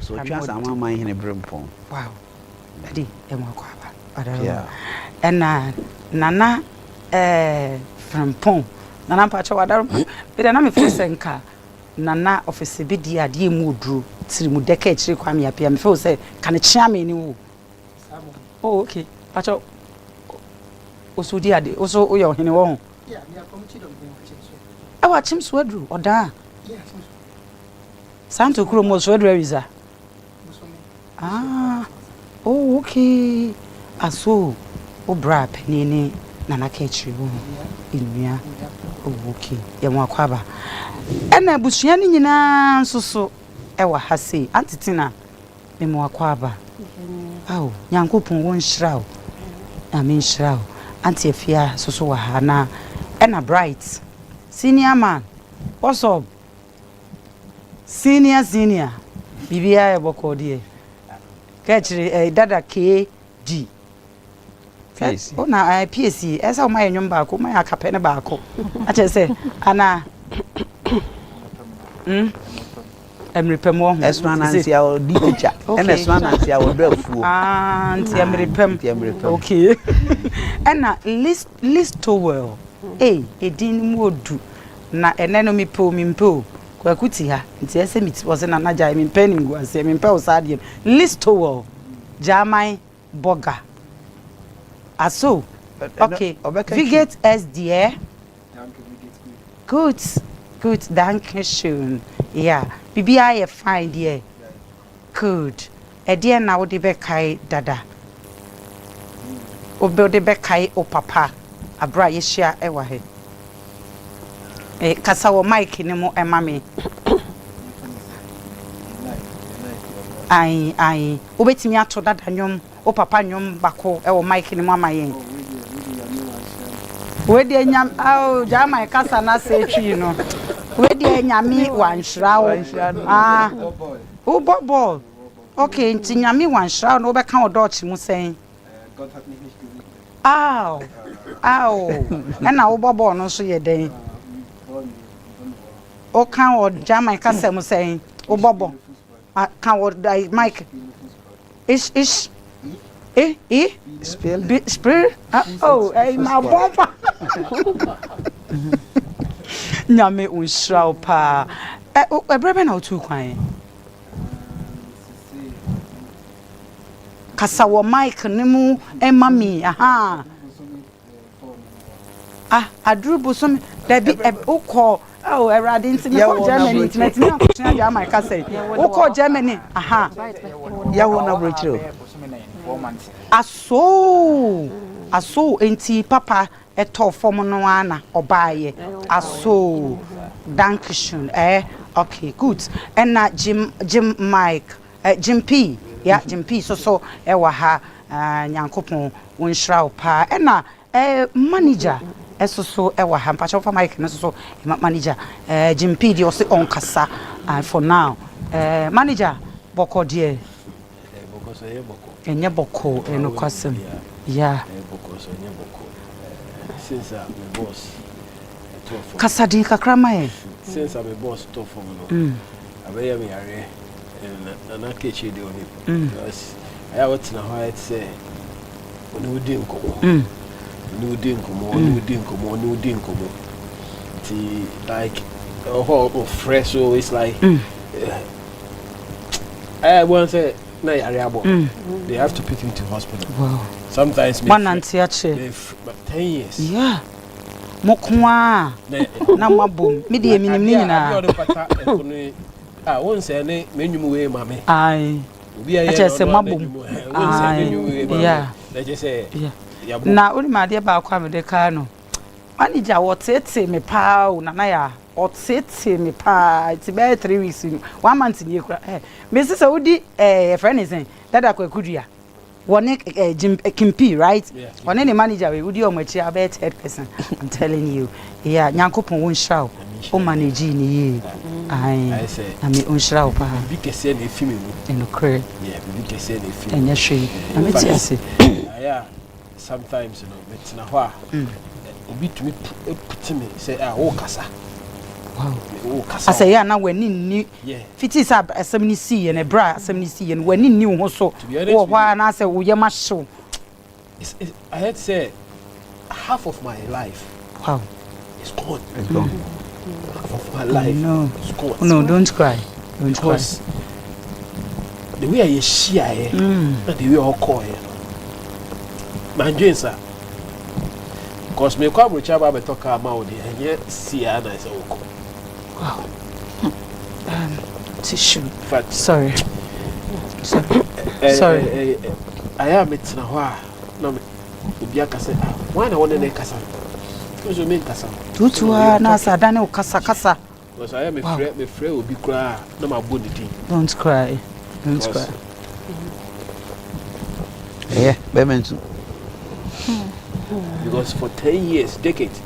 so chance am man hene brempon wow adi e mo akwa ba yeah and nana frempon nana pa cha wadaro be na me fo senka nana office bi di ade mu oduru tiri mu deka chiri kwa me apia me fo say kan chia me ni wo oh okay pa cha oso di ade oso oyo hene wo yeah me committee don be chimso awa chimso aduru oda yeah chimso santo kuro mo so aduru wiza ah oh okay aso obra penini nana ka chiri wo inua oh okay ye mo akwaba ena abusua ni nyina nsoso ewa ha sei antitina me mo akwaba aw nyankopon won hyirawo amen hyirawo anti afia soso wa ha na ena bright senior man what's up senior bibia e boko die ka chiri dada KG yes ona PSC esa o mai nyum ba ko mai akape ne ba ko a che se ana emrepem wo Expiriencesinlife our teacher and Expiriencesinlife our drafu anti emrepem okay ena list to well edin mu odu na eneno mi mpo kwa kuti ha nti ese mit was na naja mi pen ngu ase mi mpa osadie list to well jamai boga aso okay Viget SDA good danke schön yeah bibia ye fine there good edie na wo de be kai dada obe de be kai o papa abra ye hia e wa he kasa wo mic ni mo emame ai obetimi ato dada nyom o papa nyom bako e wo mic ni mo amaye we de nyam aw jama kasa na se twi no we de nyami wanhrawo o bobo okay nti nyami wanhrawo no be kan odochi mu sen aw na wo bobo no so ye den o kan o jama kasa mu sen o bobo kan o mic ish spill my bomba nyame unshraw pa ebrebe na otu kwan kasa wo mic nimu mami aha aduru bosom da bi ukọ erade ntimi ko Germany internet ni akotua ya mic kasa ukọ Germany aha ya wo na brochiro aso enti papa eto form no ana obaye aso dankeschön okay good and na Jim Mike Jim P yeah Jim P so ewa ha nyankopon wonhraw pa and na manager so ewa ha mpacho for Mike no so manager Jim P di o se on kasa for now manager boko die boko so ye boko enye boko eno kwasem yeah boko so enye boko since my boss kasadi kakrama since my boss to for no abeya me are na kechi de oni because I want na how it say oni udi nkomo ti like fresh so it's like I want say na yariabo they have to pick him to hospital. Wow. Sometimes me 10 years. Yeah. Mokwa na mabom me de eminim ni nyina won say ne menwum we mame ai obi aye se mabom won say menwum we mame yeah let say na uri ma de ba kwa me de ka no manager wotete me pa o na ya otete me pa it be 3 weeks 1 month ni ekura me se se udi friend is dada kwa kudua wone Jim Kimpi right wone the manager we udi omachi about head person I'm telling you yeah nyankopon won hraw o manage ni ye ai say na me on hraw pa bi kese na efimi mu no clear yeah bi kese na efimi enya hwe na me ti ase yeah sometimes you know metina ho a obi tumi put me say wo kasa Wow. I say yeah now when ni fiti sa asem ni see and bra asem ni see and when ni ho so why na say wo yema show. I had said half of my life. Wow. It's gone. It's gone. Half of my life. No. It's gone. No, don't cry. Don't because cry. The way I share here, and the way I call here. My dreams are. Because me come with Chaba talk about it, and yet see and I say, oh, wow. Tissue. But sorry. Sorry. I am it now. No, Ubiaka said, why I want to make Kasa? Because you make Kasa. Tutua, Nasa, Daniel Kasa Kasa. Because I am afraid, my friend will be cry. No, my body. Don't cry. Don't cry. Yeah, Bemensu. Because for 10 years, decades,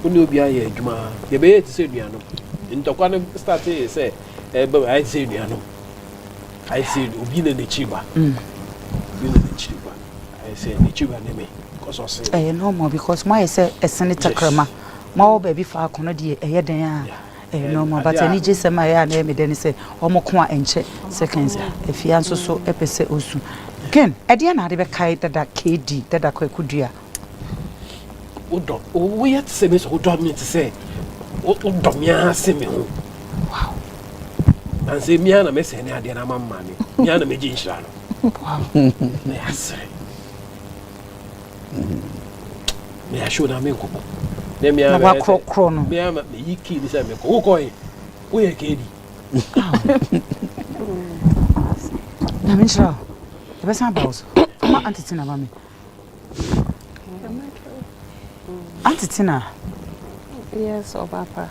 when you be here, Juma, you be to say, Diano. In Tokana started, say, I say, Diano. I say, Ubina the Chiba. Ubina the Chiba. I say, the Chiba name. Because I say, no more because my say a senator crema. My baby for a conodi a head. No more, but any just my name, then say, Omokwa and check seconds. If you answer so, episode also. Ken, I didn't have a kite that KD that I could do. We had to say, Miss, who told me to say, what don't me say me? Wow. And say, Miana, Miss, and I didn't have money. Miana, me, Jinshano. Wow. Yes. May I show them? Let me have a chrono. Me, I'm at the key. This I'm a going. We are KD. Namisha. The best about my Auntie Tina, mommy. Auntie Tina. Yes, or Papa.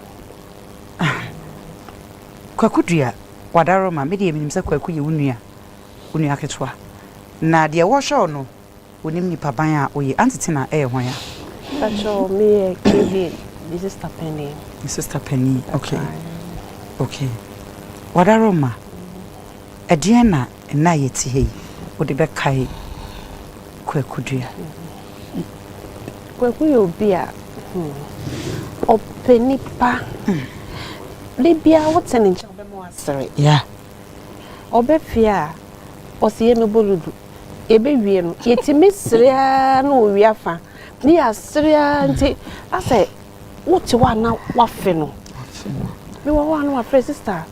Kwakudia, Wadaroma, medium himself, Kwaku, Unia Ketwa. Na dear washer no, when you Pabaya or your Auntie Tina, why? That's all me, KD, Sister Penny. Sister Penny, okay. Okay. Wadaroma, a Diana, and Nayeti. Would the back kai Quakudia? Kwaku will be a Openipa Libya, what's an inch of the monastery? Yeah. Obefia or Siena Buludu. A baby, yet Miss no Yafa. Near Syria, I say, what you want now, Waffino? You were one of my friends, sister.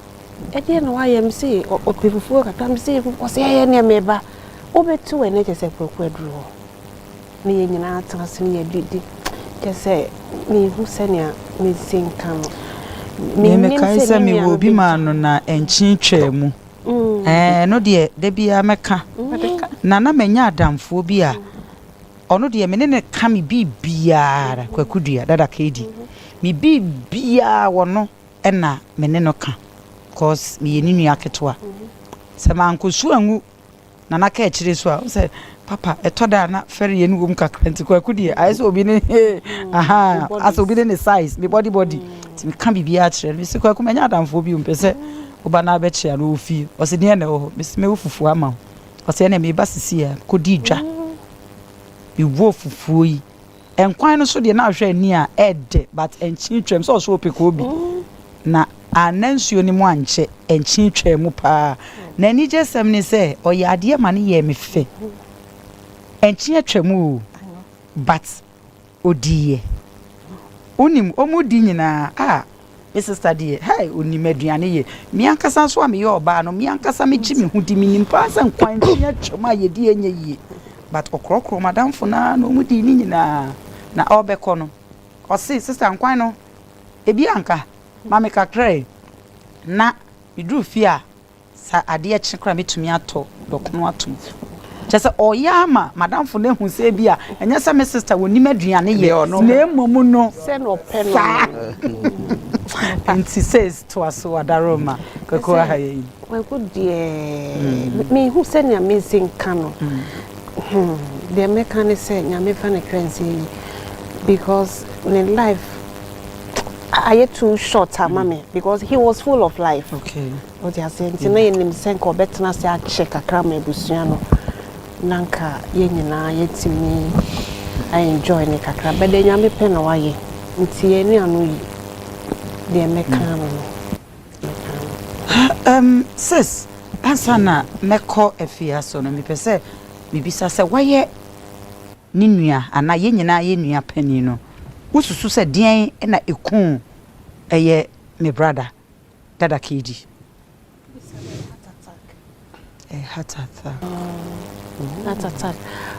At the end of YMC or people for a time, see was here near me, but over 2 and 8 is a quadro. Me in our translation, you did just say, me who send ya, me sing come. Me Kaisa me will be man na enchichemu. No dear, there be a mecha. Nana menya damphobia. Or no dear, menene kami be biara, Quakudia, that a kadi. Me be bia or no, and na menenoka. Cause me in New York to some uncle Suangu Nana catch this one. Say, Papa, a toda not ferry and womb cacrant. Could you? I saw be in aha, as will be in the size, me body. To can't be actually. Mr. Quacumania down for you, Pesse, Obana Betche and Wolfie, or Siniano, Miss Milfu Fuama, or send me Bassicia, Codija. You wolf fui. And quite so the now share near Ed, but and children also pick will be. Na anansi oni mu anche enchinchwe mu pa na ni jesem ni se oyade ma ne ye me fe enchinchwe mu but odiye onim omudi nyina me sister die hey onim aduane ye mi ankasa so am ye oba no mi ankasa me chi me hudi mi nimpa san kwan enchinchwe ma ye die enye yi but okrokro madam fo na no omudi ni nyina na obekọ no o si sister nkwan no ebi anka Mama kakre na midru fia sa ade chikra metumi ato dokono atom chese oyama madam fo na hu se bia enya se me sister woni maduane ye na emomu no se no peno and she says to us Wadaroma kwako hayi we good me who send ya amazing kano the mechanic say nyame fa na crazy because in life I had too short mommy because he was full of life. Okay. What you are saying, you know, in senko betna say check a crame busiano. Nanka yenina yeti me. I enjoy ne kakra, but then yami pen away. Nti eni anu yi. de meka no sis ansana meko afia so no me pese bibisa se waye ni nua ana ye nyina ye nua pani no ususu se den na ekun eye me brother dada kidi heart attack. Heart attack.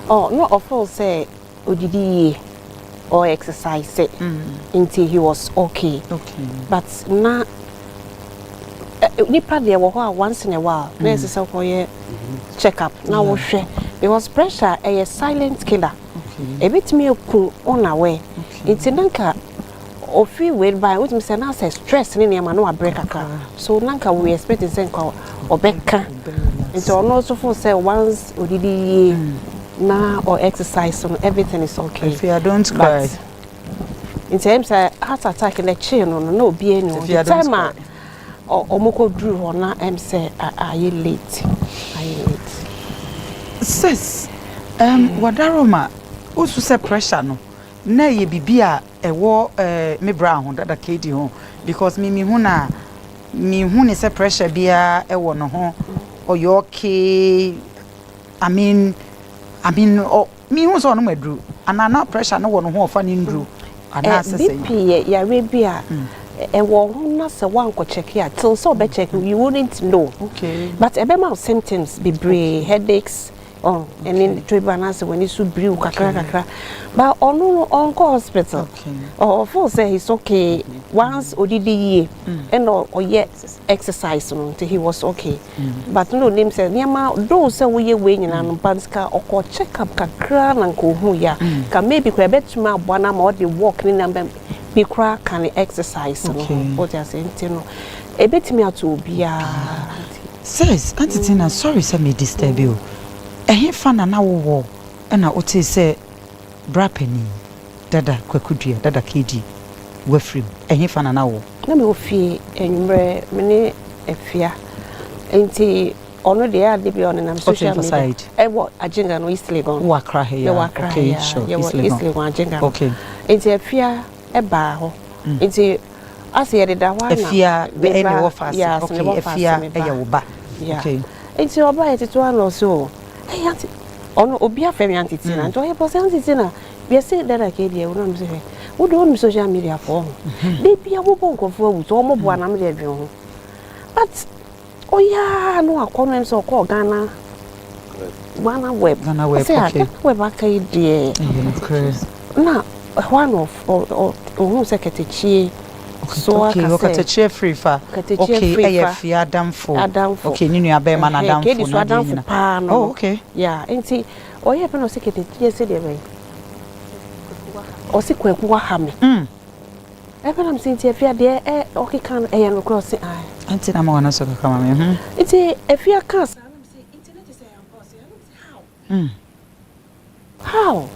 Oh, no, of course, say, odidi or exercise until he was okay. Okay. But na nipa there once in a while. Nurse say for check up. Now we share because pressure a silent killer. Okay. A bit me ku on away. It's nanka ofi wait by what me say na say stress ni na no break aka. So nanka we expect say ko obeka. It's also for say once odidi na or exercise on everything is okay. If you don't cry. In terms of heart attack in the chain no be any the time omoko drew on na say are you late? Are you late? Sis wadaroma usu say pressure no na ye bibia ewo me bra ho dada kedi ho because me hu na me hu ne say pressure bia ewo no ho oyo okay I mean me hu so no madru anana pressure no wo no ho ofa ni ndru ana say BP ya rebia ewo ho na se wan ko check ya till so be check you wouldn't know. Okay. But ebe symptoms be brain headaches and in the tribunals when it's so brew kakra but on hospital. Okay. Or for say he's okay once odidi and or yet exercise until he was okay. But no name say niama those say we we nyina no banska or check up kakra na ko hu ya can maybe ko betuma bwana ma the walk ni number be cra can exercise no what you say no e betumi ato bia. Says Auntie Tina, sorry say me disturb you. Fana na wo na ote say brapeni dada kwakudua dada kedi wafrim fana na wo na me ofie enwre me ne afia enti ono de ya de bi on na social media what ajenga no East Legon wa kra he ya okay sure East Legon ajenga okay enti afia e ba ho enti ase ye de da wa na afia be me wo fast okay afia e ye wo ba okay enti oba ye teto ano so hey auntie ono obi afemi auntie Tina nto ye pose auntie Tina be say that like dey we no say we do on social media for dey bia wo bon kofo awu so mo boa na me dey ho but oya no akono nso ko Ghana web okay web akai dey na one of who secretary so okay free fa okay afia adamfo okay ni nua be ma na adamfo na oh okay yeah enti oye pe no secretary say dey be o si kweku wa ha me e pe na msinti afia dey okay kan no cross ai anti na ma wana so ka ma me enti afia kan sa na me say internet is how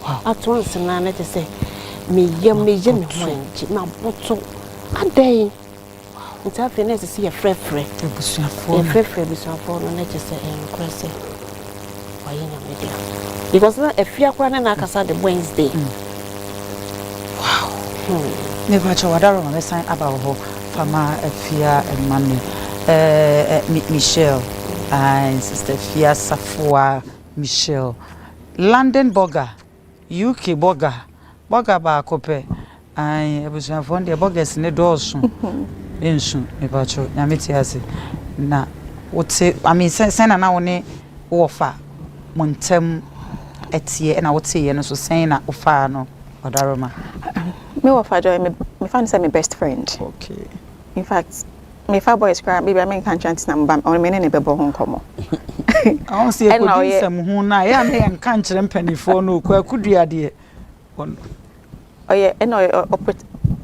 wow at once na let us say me yam me hwanchi na boto adai enti afia na say frefre ebusuafo no let us say cross why na media because na afia kwa na akasa the Wednesday wow never cho wadaro na sign about ho fama afia and money Michelle and sister Fia Safua Michelle London burger UK burger ba kope ai ebusuafo de burgers ne dooso ensu never cho nyameti ase na wote I mean sen na woni wo fa montem etie na wote ye no so sen na ofa no odaroma me wo fa joy me fan say my best friend okay in fact me fa boys cry baby I mean can chant na mbam on me ne bebo ho nkomo I want see ko disem hu na ya me en kan kire mpanifo no ko akudua de oh yeah and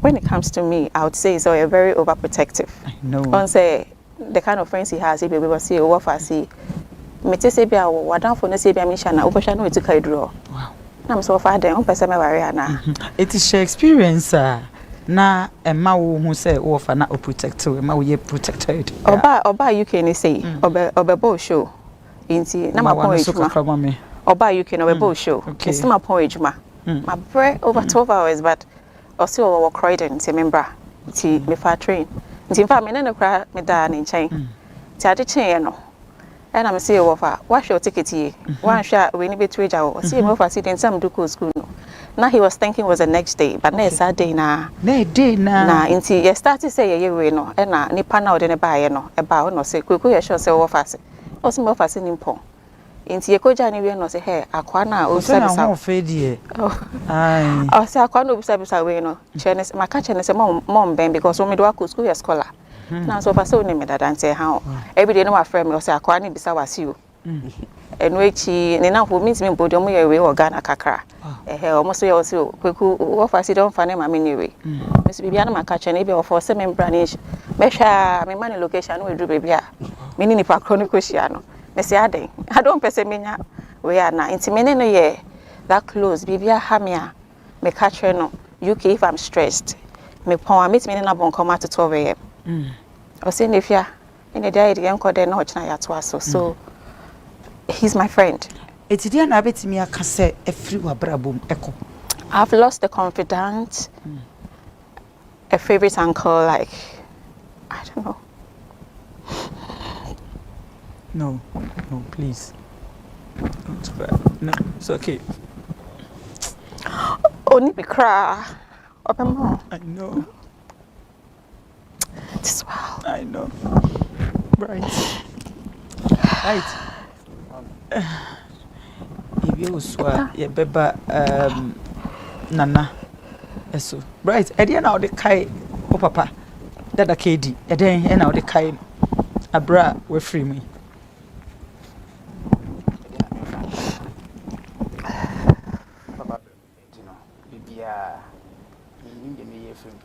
when it comes to me I would say so you're very overprotective. I know on say the kind of friends he has if we see over for see me te say bia wo wadan for no say bia me sha na obosha no etika idro wow na me so fa den on pese me ware ana it is your experience na emma wo hu say wo fa na protective emma wo ye protected oba UK ni say obebo show inti na ma pon ejuma oba UK no obebo show it's still my pon ejuma my pray over 12 hours but also we cried in say membra Ti me fa train. Nti mfa me ne ne kra me da ne nchen. Ti ade chen no. E na me say wo fa, wa hwe ticket ye. Wa hwe we ni betu eja wo. See me fa see den sam do ko school no. Now he was thinking it was the next day, but na Saturday na. Na day na. Na nti ye start say ye we no. E na nipa na ode ne ba ye no. E ba wo no say kweku ye sure say wo fa se. O se me fa se nimpon. Nti ye koja ni we no say hey akwa na obisa bisa. O fe die. Ai. O say akwa na obisa bisa we no. Chene maka chene say mom ben because when me do akọ school ye scholar. Na so fa so ni me dada nti ha. Every day no my friend me say akwa ni bisa wasi o. Enu echi ne na for means me body omo ye we Ghana kakra. Omo so ye o so kweku wo fa si don fa ne ma me ni we. Me so bibia na maka chene be o for say me branch. Me hwa me man location no we do bibia. Me ni nipa kro ni kwehia no. Me say aden. I don't pese menya we are na inti me no ye that close bibia ha me a me ka chre no UK if I'm stressed. Me pon meet me na bon come at 12 am. O say nefia in the day again ko de na ochna ya to aso. So he's my friend. Etidia na betimi aka se efri wabrabom eko. I've lost the confidant. A favorite uncle, like I don't know. No, please. Don't cry. No, it's okay. Only be cry. Open more. I know. This wow. I know. Right. If you swear, you beba Nana. Eso. Right. Edi na ode kai o papa. Dada KD. Edi na ode kai abra we free me.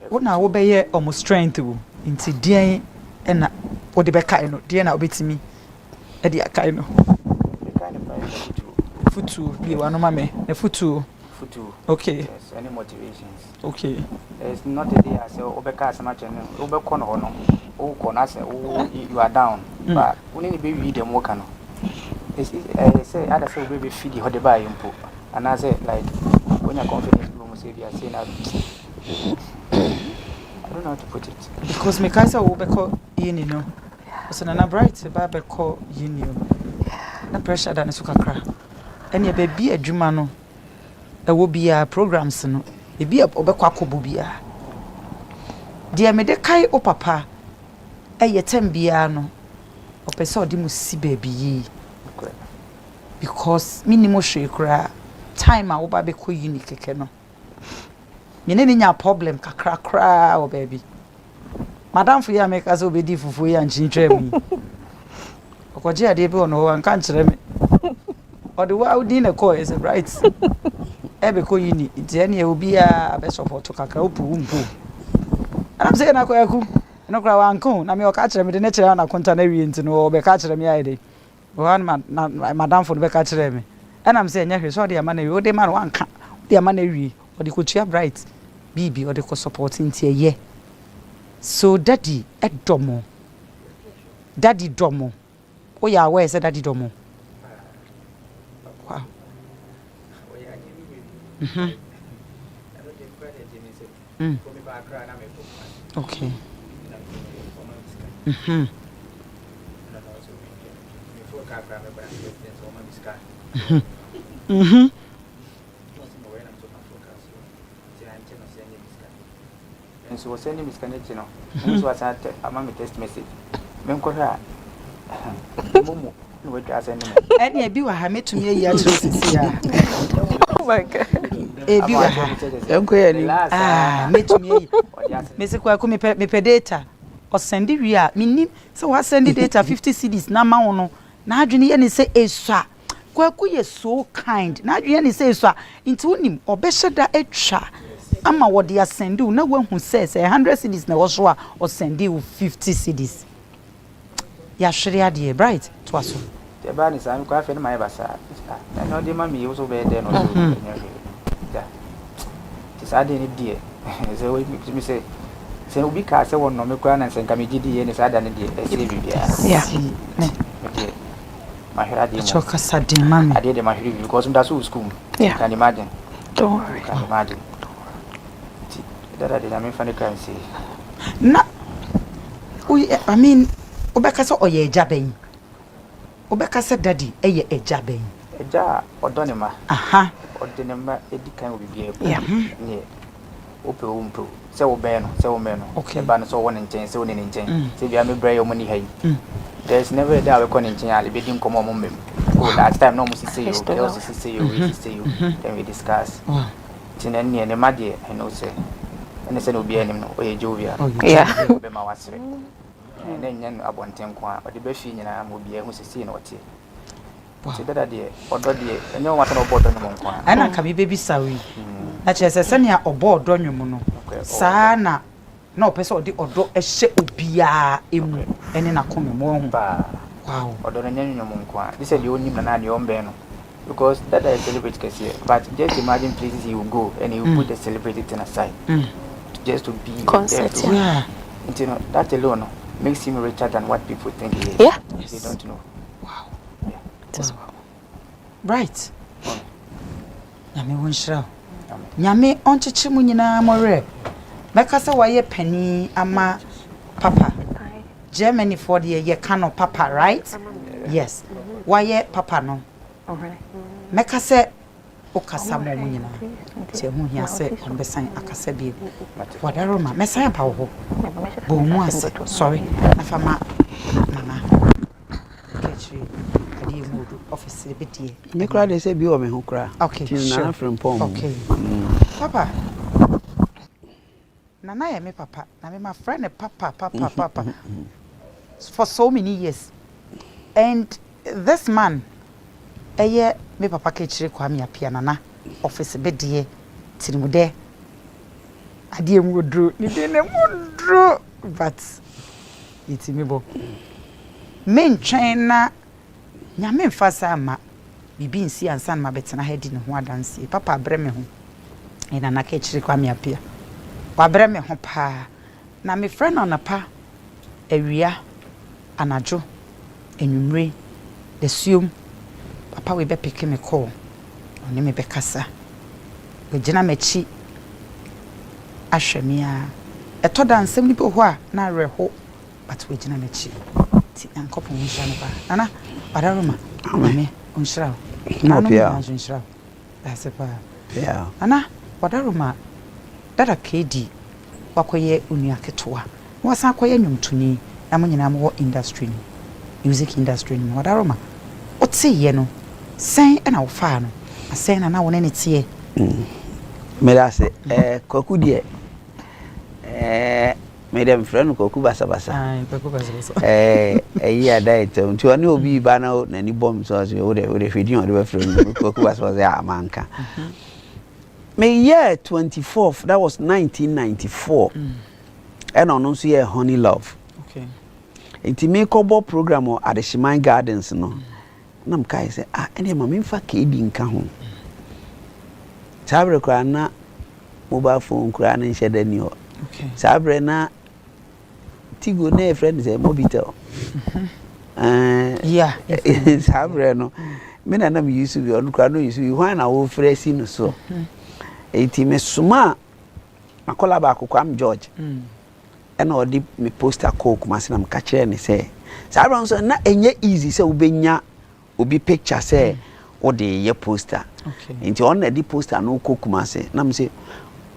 Wona wo be ye almost strength wo nti dien na wo de be kai no dien na obetimi e de akai no futu bi wa no mame na futu okay yes any motivations okay it's not a day as obeka as much no obeko no no o ko na say you are down but we need be we dem work no it's say other say we be feed the hode ba yimpo and I say like when you confidence we say they are saying that I don't know how to put it. Because me kaisa wo beko yini no. So na bright ba beko yini no. Na pressure da ne so kakra. Ene be bi adwuma no. E wo bia programs no. E bia obekwa akobo bia. Dia me de kai o papa. E yetem bia no. Opese odi mu si ba bi yi. Because minimo hwe kra time a wo ba beko yini keke no. Mene ni nya problem kakra kra o baby. Madam for ya make us obedi fufu ya nchintre mi. Okoje ade bi ono wan kan kire me. O de wa udi na call is right. Ebe ko yini ite na obi a be support kakra opu mpu. Anam say na ko yaku. No kra wan ko na me o ka kire me de na kire na konta na wi nti no o be ka kire me ya ide. Wan madam for be ka kire me. Anam say nya hwe so de ama na wi o de ma wan ka. De ama na wi o de ko tua bright. Bibi or the co supporting ye. So daddy at domo. Daddy domo. Oh yeah, where is daddy domo? Wow. Okay. And so was sending Miss Kennedy, no. And so I sent a text message. Menkoha. Momo, no way to send him. And ye be wa ha metum ye ya ya. Oh my God. E bi wa ha. Enko ye ni. Metum ye. Mesi kwa ku me pe data. O send wi a minim so wa send data 50 cedis na ma wono. Na adwene ye ni se esua. Kwa ku ye so kind. Na adwene ye ni se esua. Nti wonim obehye da atwa. Ama what they are sending, no one who says 100 cedis na was or send you 50 cedis. Ya share the bright twaso. The ban is I'm quite my basa. I know the mammy also be there no. Yeah. This I didn't dear. So we say we can't say one no me kwan and send kamiji and sad than the Yeah. My head choka sadin mammy. I did my review because that's school. Yeah. Can imagine. Don't worry. Can imagine. That I did I mean funny crime say Na I mean obeka so oye eja ben. Obeka se daddy eye eja ben. Eja odonema. Aha. Odonema edikan obi bia. Yeah. Ne. Ope umpo. Se wo be no, se wo me no. Okay. Ba no so wo ne nchen, se wo ne nchen. Se bia me bra yo money hayi. There's never a day I will call in China, be dim come on. Oh, last time no must say you, girls say you, we say you, then we discuss. Tina near the Madia, I know say. And the son will be any no way, Jovia. Yeah. Be my was and then young about 10 qua, but the best in I will be able to see no tea. So that idea, or dear, and no one about on the monk. And I can be baby sorry. That is a senior or board on your mono. Sana. No person di odo ehye obia emu ene na come mo ba wow odo na nyanyo mo nko this is the only na na ombe no because that is celebrate case but just imagine places he will go and he will put the celebrity thing aside just to be concert there yeah you know that alone makes him richer than what people think he is. Yeah, they don't know. Wow. Yeah. Wow. Right. Nyame wonshira nyame oncheche mu nyina more Mekasa waye penny ama papa. Germany for the ye cano papa, right? Yes. Waye papa no. Mekase okasa mo nyina. Ti hu hia se ombesan akasa bi. Wadaro ma mesan pa wo. Bo mu ase. Sorry. Afama mama. Kechi adi mu office bi die. Me kra de se bi o me hu kra. Okay. Sure. Okay. Papa. Nana ya me papa, na me my friend papa for so many years. And this man, me papa kechire kwa mi apia nana office be de tinimude. Ade emu odro, ni de na odro, but itimibo. Me ntwen na nyame mfasa ma bibi nsi ansan ma betena hedi ne ho adanse. Papa abre me ho. E nana kechire kwa mi apia. Wabre me ho pa na me friend on pa awia anajo enwumre the suum papa we be pick me call oni me be kasa we gina mechi ahwemia eto da nsem ni be ho a na reho but we gina mechi ti ankopo nshira no ba nana badaroma amen nshira no pia nshira that's pa yeah nana badaroma dada KD wakoye unia ketwa wasa koye nyumtuni na munyina mo industry ni music industry ni wadaroma oti ye no sen na wo fa no asen na wo ne tie medase koku die medem friend koku basa koku basa eyi adait nti oni obi ba na ni bom so o de hwedi on de friend koku basa amanka May year 24th, that was 1994. And on also year Honey Love. Okay. Inti me kobo program at the Shimai Gardens no. Nam kai say ene mama mfa kedi nka ho. Sabre kwa na mobile phone kwa na nhede ni o. Okay. Sabre na Tigo na friend say Mobitel. Yeah. Sabre no. Me na me use bi on kwa no use bi hwan na wo fresi no so. Eti me suma makola ba akokwa am George ena odi me poster coke ma se na mka kire ne se sabra so na enye easy se ubenya obi picture se odi ye poster enti on na di poster no coke ma se na me se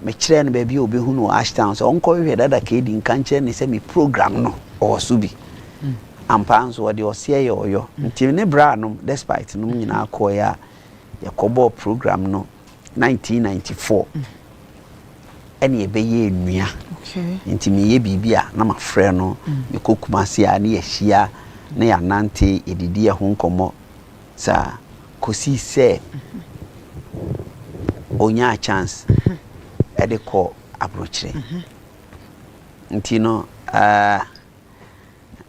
me kire ne ba bi obi hu no Ashtown so onko hwe dada ka edi nka kire ne se me program no o so bi ampa so odi o se ye oyo enti ne bra no despite no nyina akoya ye kobo program no 1994 ene ebeye enua nti me ye bibia na mafrɛ no me kokumase a ne yahia na ya nante edidi ye ho nkomo sa kosi se onya chance ede ko abrochire nti no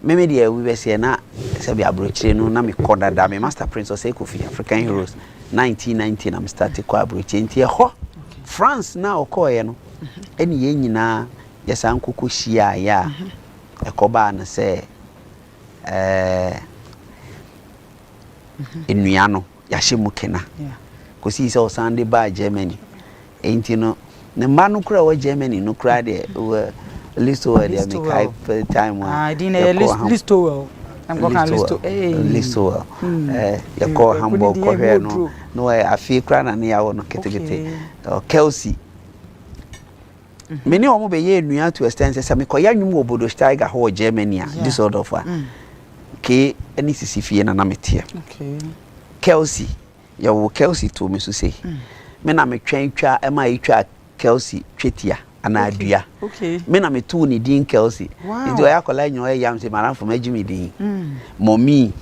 meme de we be se na se bi abrochire no na me kodada me master prince of Kofi African Heroes 1990 I'm started kwa abrochire nti ho France na okoye no eni ye nyina yesan kokko hia ya ekoba na se enua no yahye mukena kosi se o sande ba Germany enti no ne ma no kura wa Germany no kura de Listowell there make hype time one. I didn't Listowell. I'm going to Listowell. You call Hamburg Korea no I feel cran and near one kete or Kelsey. Many of be ye nua to extend say me koya nwum obodo Steiger ho Germany this sort of ke any sisifie na metie. Okay. Kelsey, you Kelsey to me so say. Me na me twa e ma etwa Kelsey twetia ana adua. Okay. Me na me tu ni din Kelsey. Nti oya kola nyo e yam se maran fo magimi din. Mommy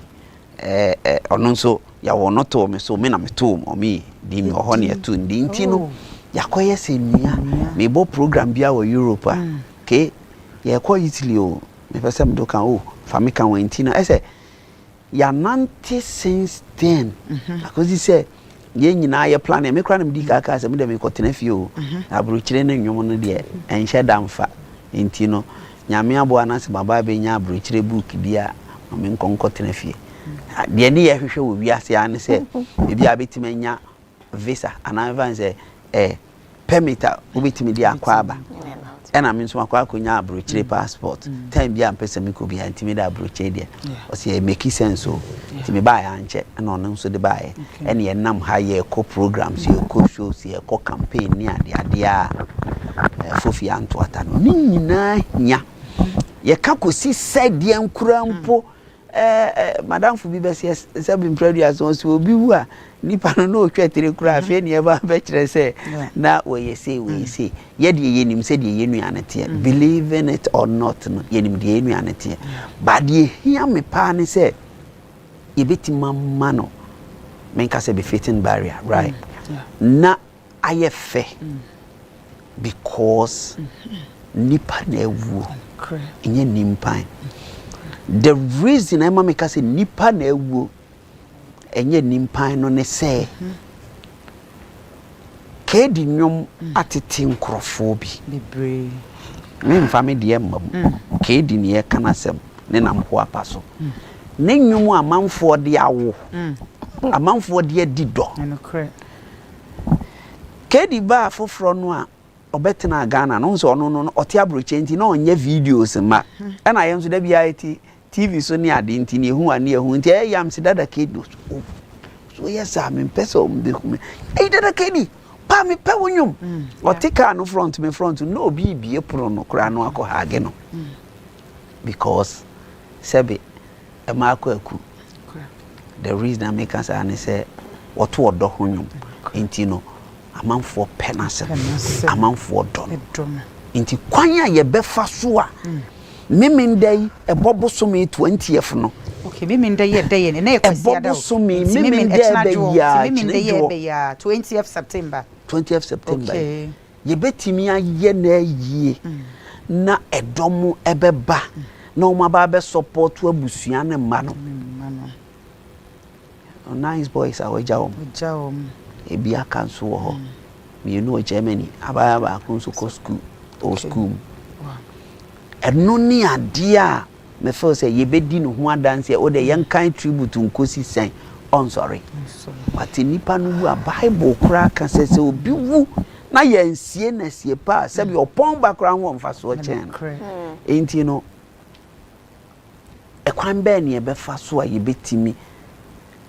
ono nso ya wono to me so me na me tu mommy din me ho na tu din ti no. Yakoye se nua me bo program bia wo Europe ke ye ko Italy o me pese me do kan o fa me kan wantina e say ya nanti since then because he say ye nyina ye plan me kra na me di ka se me dem ko tena fie o abrochire na nwom no de enhye damfa enti no nyame abo anase baba be nya abrochire book bia me nkonko tena fie de ne ye hwehwe wo wiase ane se bia betima nya visa ana even say permita ubitimi dia kwaba ena me nso akwa akonya abrochire passport time bia mpese me ko bia ntimi da abrochire dia o se make sense o ntimi ba ya nche na ono nso de ba ene ye nam ha ye ko programs ye ko shows ye ko campaign ni ade a fofi anto ata no ni nyina nya ye ka ko si said ye nkura mpo madam fu bi be se bi produce on so obi wu a nipa no otwetere kura afi ne ba be kire se na we say ye de ye nim se de ye nu anete believe in it or not no ye nim de ye nu anete ba de hia me pa ne se ye beti mamma no men ka se be fitting barrier right na ayefe because nipa na ewu enye nimpan. The reason I make us say nipa na ewu enye nimpan no ne say ke di nwom atete nkrofo bi bebre me mfa me de mam ke di ne ye kana sem ne nam ho apaso ne nwom amanfo de awo amanfo de dido ke di ba foforo no a obetena Ghana no nso no ote abroche nti na onye videos ma na aye nso da bia eti TV so ni ade nti ne ehu ani ehu nti yam se dada kedo so yes am pesa o mbe kume dada kedi pa me pe wonyum otika no front no obi bie pro no kra no akọ hage no because sebe e ma akọ aku the reason I make us and say what odo honyum nti no amanfo penasem amanfo dom nti kwanya ye befa so a memendai ebobo so me 20th no okay memendai ye day ne e kwesi ada so me memendai be ya 20th September okay ye betimi aye na ayie na edom ebeba na o ma ba be support abusua ne ma no nice boys awajawom ebi akanso wo ho me know Germany abaya ba akunso ko school or school eno ni ade a me feel say ye bedi no ho adanse o de yan kan tribute nkosi sen on sorry but nipa no wu a bible kura kan say obi wu na yansie na sie pa se bi opon bakra ho mfa so chen enti no e kwan be ne e be fa so a ye betimi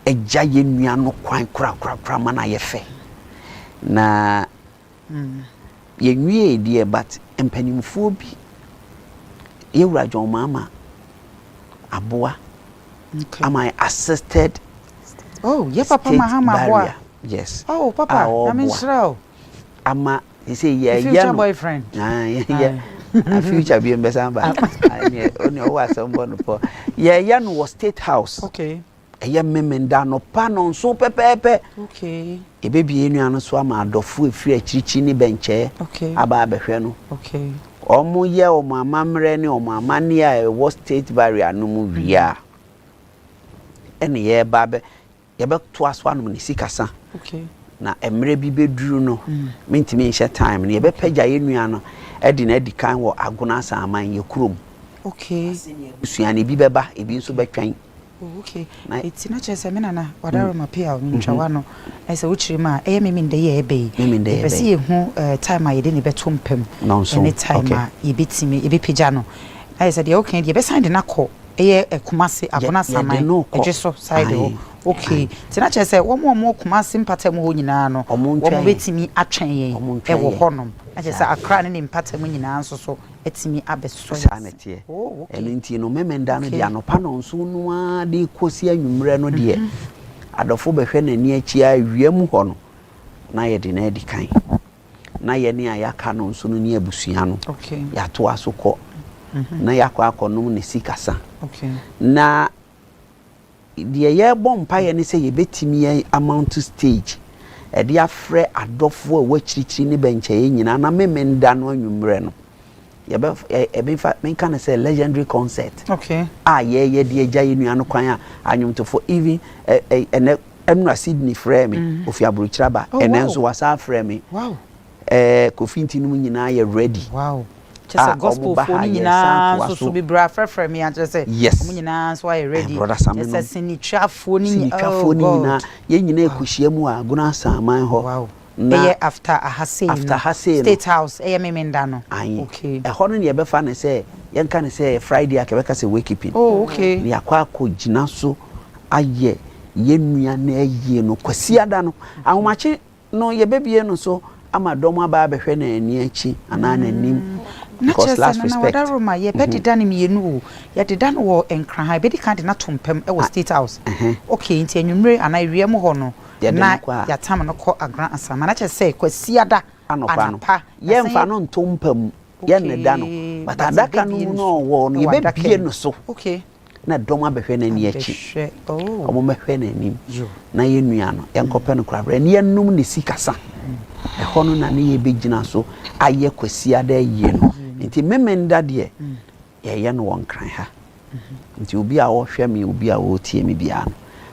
eja ye nua no kwan kura mana ye fe na ye nwie die but empanimfo bi ye wura John mama aboa am I assisted ye papa mahama aboa yes papa I mean sure ama he say yeah future boyfriend yeah a future be mbesamba oni o wa somebody for yeah no was State House okay eye memenda no pa no so pepepe okay e bebi enu anu so ama adofo efiri akirichi ni benche okay aba abehwe no okay omo ye omo amamre ni omo amani a wo state barrier no mu wia ene ye ba be ye be to aso anu ni sikasa okay na emre bi beduru no mentimi nhye time ni ye be pagya ye nua no edi na edi kan wo agona asaman ye kurom okay suane bi beba ebi nso betwan Okay. It's not just a minute. What are my peer in Chawano? As a witchrima, I am in the year bay. If I see who time I didn't bet tumpem. No, so anytime you beat me, you be pijano. I said, okay, you best sign the knuckle. A Kumasi, Abona Samai, no, just so side. Okay. It's not just one more Kumasi Patamunano, or moon waiting me at train, a honum. I just a crying in Patamunina, so it's me abbess sanity. Oh, and in no memen down the Anopanon soon, de Cosia Numreno dear. Adolfo Hen and near Chia, Yemuhon. Naya de Neddy kind. Naya near Yacanon soon near Busiano. Okay. Yatua so called. Na yakwa no ne sikasa. Okay. Na the year bomb pie and say ye betimi amount to stage. E dia frɛ adɔfo a wakyirikyiri ne benche nyina na memenda no anwumre no. Ye be fa men kan say legendary concert. Okay. Ye de agya yenu ano kwan a anwumtofo even Emra Sydney frɛ me ofi aburukyiraba enenso wasa frɛ me. Wow. Kofi ntinu nyina ye ready. Wow. Just a gospel for me now, so be brave for me and just say yes. So I ready. Just a sinica phone na ye nyina ekuhia mu a guna saman ho. Wow. Na after a Hase State House memenda no. Okay. E ho no ye be fa na say ye nka ne say Friday akebeka say wake keeping. Oh okay. Ni akwa akogina so aye ye nua na aye no kwasiada no. Ahomache no ye bebie no so ama dom aba behwe na ani achi ana na nim. Because last respect. Na Roma ye bedi dan mi enu ye de dan wo enkran ha bedi kan de na tompem e wo State House. Okay nti anwumre ana wiem ho no na ya tam no ko agran asama na che say kwasiada anapa ye mfa no ntompem ye ne da no but adaka no wo no ye bebie no so. Okay. Na dom abehwe na ni achi. Oh. Omo mehwe na nim. Na ye nua no enkope no kra bre ne enum ne sikasa. E hono na ne ye begina so aye kwasiada ye no. Nti memenda de ye no won kran ha. Nti obi a wo hwe me obi a wo tie me bia no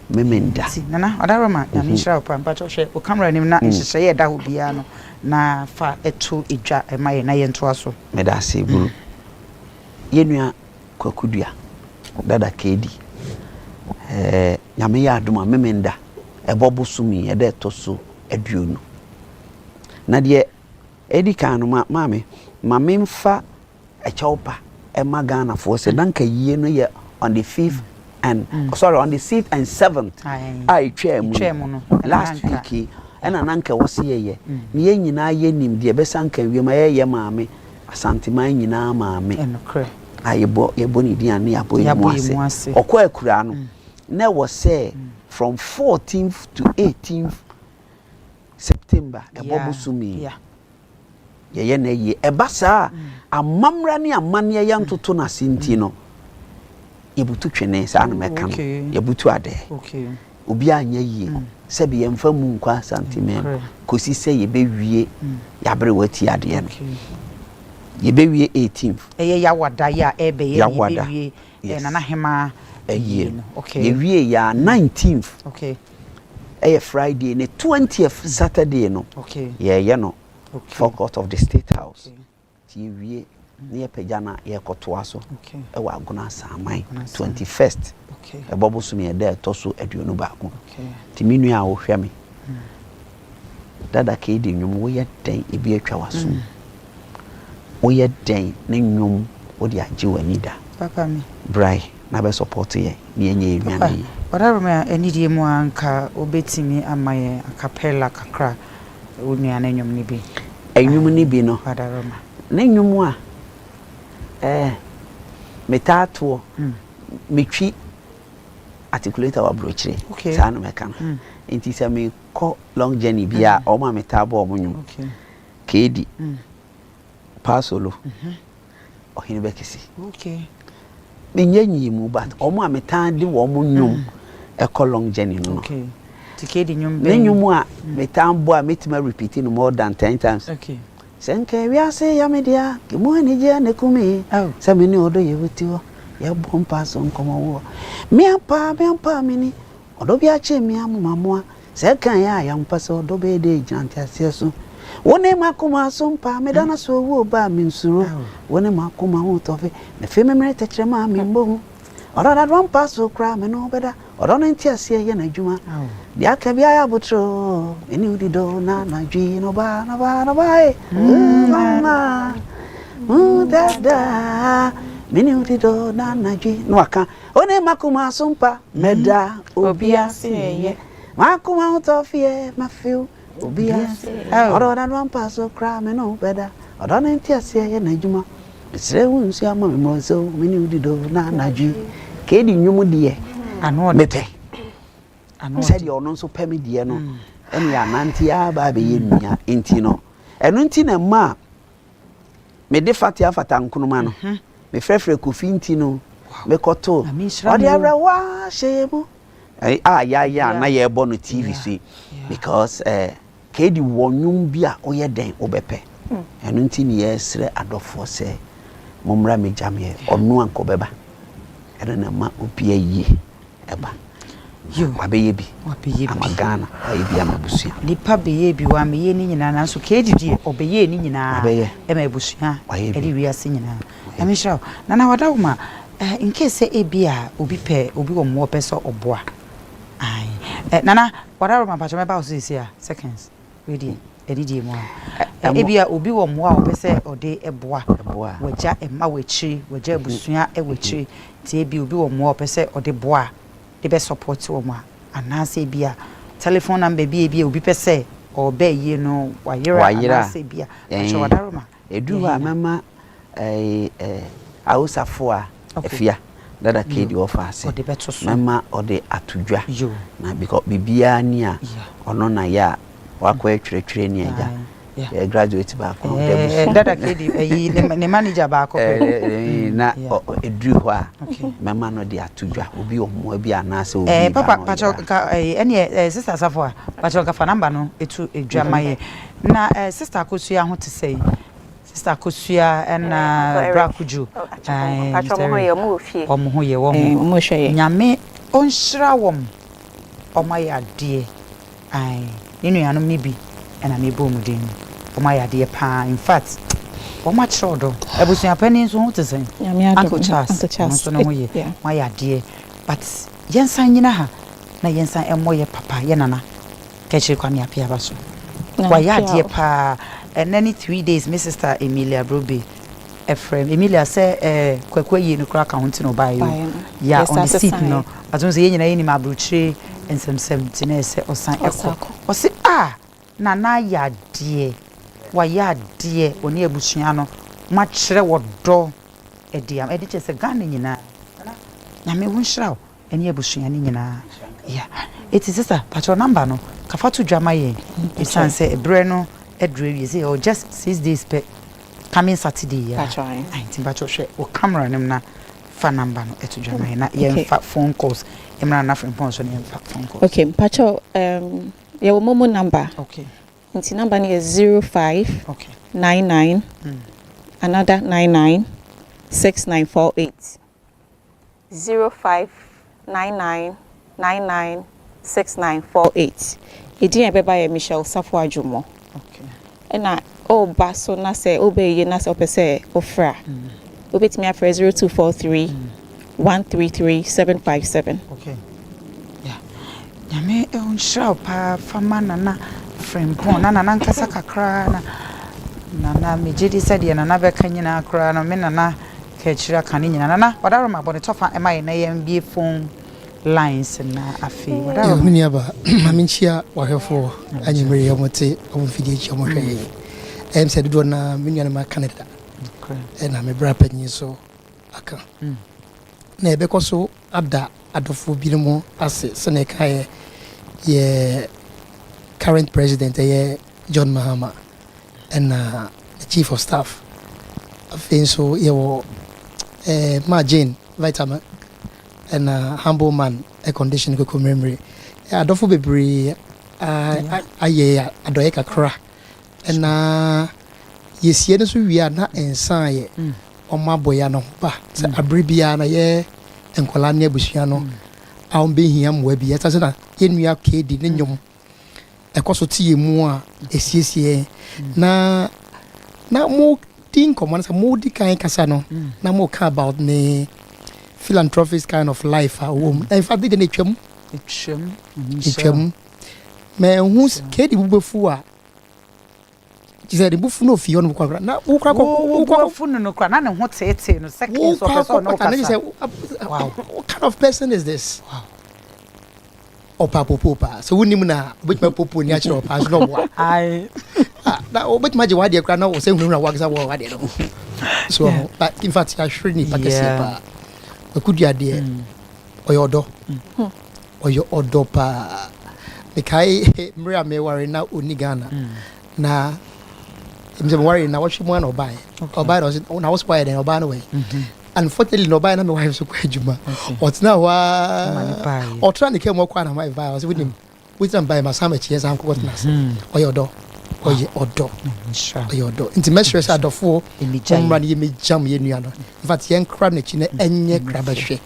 memenda. Nana odaroma na mi shira pampa cho hwe o camera nim na nhihye ye da ho bia no na fa eto edwa e maye na ye nto aso. Me da se buru. Ye nua kwakudua dada kedi. Nyame ya aduma memenda e bobo sumi e da to so aduonu. Na de edika no mame mfa a chaupa e magana for se danka yie no ye on the 5th and sorry on the 6th and 7th I twemu no last week ena nanka wose ye ne ye nyina ye nim de be sanka wiem ye maame asanteman nyina maame enokre ayebo ye boni dia ne abo mu ase okwa akura no na wo say from 14th to 18th September ebobo sumi ye na ye ebasa amamra ne amane ye ntoto na senti no yebutu twene sa no meka no yebutu ade okay obi anya ye se be yemfa mu nkwa santimen kosi se ye bewie yabre wati ade no ye bewie 18th ye yawada ya ebe ye bewie na na hema ye okay ye wie ya 19th okay Friday ne 20th Saturday no okay ye no Forecourt of the State House. TV near Pejana ye kotoaso. Okay. Ewa aguna samai 21st. Okay. E bobo sumi e there toso aduonu baako. Okay. Timinu a wo hwe me. Dada ke di nwum wo ye den e bi atwa waso. Wo ye den ne nwum wo di age wani da. Papa me. Brai na be support ye ne enye enwane. Whatever me enidie mu anka obetimi amaye acapella kakra. Uni anenwum ni bi. Enwum ni bi no. Adaroma. Nenwum a metato metwi articulator wa brochire. Sa no meka no. Enti se me ko long journey bia o ma metabo o munwum. Okay. Kedi. Pasolo. O hini bekisi. Okay. Menyanyi mu but o ma metande wo munwum e ko long journey no. Okay. Tikedi nyum be nyum a metambo a metima repeat no more than 10 times. Okay. Senke wi ase ya media ke mo ani je ne kumi se me ni odo ye wutiwo ye bompa so nkomo wo me ampa mini odo bi a che me amamo se kan ya mpa so odo be de jante ase so woni makoma so mpa me dana so wo ba mi nsuro woni makoma ho tofe me fe me mere techre ma mi mbo Ora that one pass so cry me no better. Ora no ntia se ye na dwuma. Dia ka bia ya botro. Eni udi do na dwi no ba e. Mama. Dada. Mini udi do na dwi no aka. One makuma sumpa meda obia se ye. Makuma utofie mafio obia se. Ora that one pass so cry me no better. Ora no ntia se ye na dwuma. Sre won so ama me mo so mini udi do na dwi. Kedi nyumu die ano mepe ano said you no so pemi die no eni ya nanti ya ba be ye nua enti no eno enti na ma me de fatia fata nkunuma no me frefre kofi enti no me koto odi awra wa shemu ya na ye bo no TV so because kedi wonwum bia oye den obepe eno enti ni yesre adofo se momra me jame onu anko beba na ma opia yi eba yo wabeye bi amagana ayi amabusia lipa beye bi wa meye ni nyina na so kedidi obeye ni nyina ema ebusia eri wiase nyina emishra na wada uma in case ebia obi pe obi wo mo peso oboa ai nana wada uma pa chome ba osisi seconds ready edidi mo ebia obi wo mo a opese ode eboa waja ema wechi waja ebusia ewechi tie bi obi wo mo opese ode boa de be support wo ma anase bia telephone number bi obi pese obe ye no wayira anase bia acho wadaroma eduwa mama ausafo a efia dada kedi ofase mama ode atudwa na because bibia ni a ono na ya wako etwetwe ni eja graduate back dada kedi ne manager back na edu ho a mama no de atudwa obi omo bi anase obi papa pacho ene sister safo pacho ka fa number no etu edwamaye na sister kosua ho te sei sister kosua na brakuju pacho mo ye mo fie omo ho ye wo mo hwe nyame onhira wom omo ya de ninu ya no mibi na me bom din oma ya de pa in fact oma chodo ebusia pani so hote sen Uncle Charles so no moye ma ya de but yensan nyina ha na yensan emoye papa ye nana kechi kwani apia baso wa ya de pa and any 3 days my sister Emilia Brobe Ephraim Emilia say kwekwe ye no kra count no buy ya on the seat no azon say ye nyina ye ni mabruchi ensem tinese osan eko osi na ya de wa ya de oni abusua no ma kire wodo ediam ediche se Ghana nyina na me wonhira eni abusua ni nyina yeah it is sister patro number no kafatu dwama ye isan se ebre no edre wi say or just 6 days per coming Saturday yeah patro patro hwe o camera nim na fa number no etu dwama ye na ye fa phone calls emra na phone so ne fa phone calls okay patro your momo number okay nti number ni is 05 okay 99 another 99 6948 05 99 99 6948 edi ebeba ye Michelle Safo Ajumo okay na o baso na se obeye na se opese ofra obetimi afra 0243 133 757 okay yeah nyame onhira pa fama na friend pon na nkasa kakra na mejidi said na be kanyina akra na me na kechira kan nyina na wadaro ma bone tofa ema ye na ye phone lines na afi wadaro mini aba maminchia wahefo anyimere yamote omfidi chiamhwe said do na mini na Canada okay na me bra panyi so aka na ebe koso ada adofo bi mo ase se na kai ye current president John Mahama and the chief of staff so you Jane vitamin and humble man a condition go memory adofo bebre aye adoyeka kra and yesie no so wi na ensan ye omaboya no ba se abribia na ye enkola na abusua no awon behia mwa bi yata se na yenua kedi ne nyom ekoso tie mu a esiesie na mo tin komo na mo di kan kasa no na mo ka about ne philanthropist kind of life in fact they didn't chum me who's kedi bubefu a she said the bufu no fi on kwa na ukra bufu no kra na ne ho tete no seconds of person no kasa wow what kind of person is this wow popa so woni mu na obetuma popo ni a kire opa so no boa ai na obetuma je wade kra na o se hunu na wagza wo wade no so but in fact I sure ni pakese pa akudi ade oyodo oyodo pa mekai mria me ware na oni Ghana na mse worry na watch mo na obai na was quiet and obai no way unfortunately no obai na me wife so kwa adwuma otina wa otra ne kemo kwa na my vibe was with him with them by my summer cheers am kokot na oyodo oyodo inti mesres adofo umra ne me jam ye nua no in fact yen kra na chi na enye kra ba hwe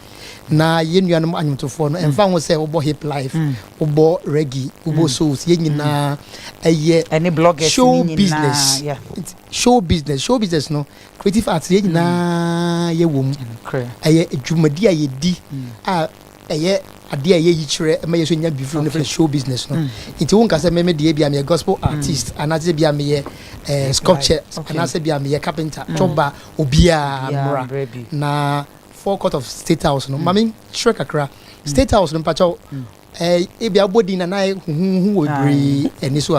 na ye nua no anyotofo no emfa ho se wo hip life wo reggae wo souls ye nyina eye any bloggers show business show business no creative arts ye nyina ye wom eye adwumadi a ye di a eye ade a ye yikire ma ye so nya before no show business no nti won ka se me de bia me gospel artist anaze bia me sculpture anaze bia me carpenter toba obia mra na forecourt of State House no mami shrek akra State House no pacho e bia body na na hu obri eni so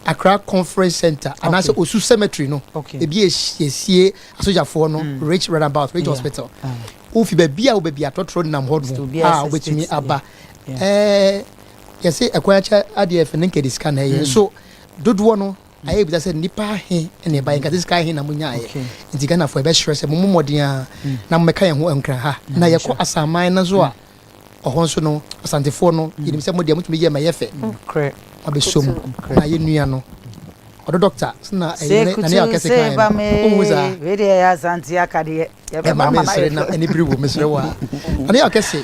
Accra Conference Center and also Osu Cemetery no e bia esie asojafo no Rich Runabout Rich Hospital ofi ba bia obia totro nam hodo obetumi aba yesi ekwacha adf nke diska na ye so dodo no aye bi say nipa he ene ba nka diska he na munya aye nti Ghana for be sure say momodin a na mmeka ye ho enkran ha na ye ko asaman na zo a ohonso no asantefo no yinim say modie mutumi ye ma ye fe abesom na ye nua no odo doctor na na ne akese kan omuza we dey ya santi akade ye ba ma na any bri wo mesre wa na ne akese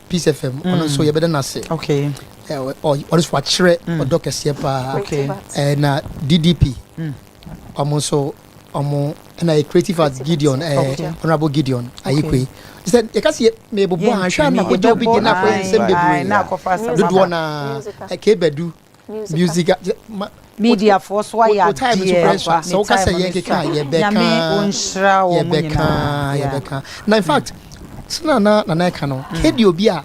Peace FM ono so ye beda na se okay odo so akire odo kese pa na DDP so na a creative arts Gideon honorable Gideon ayekwe he said you can see me bobo ahwa na ojo bi na for nsem na kofa sama do na kebedu music media force why ya so ka say ye keka ye beka na in fact sina na ka no kedi obi a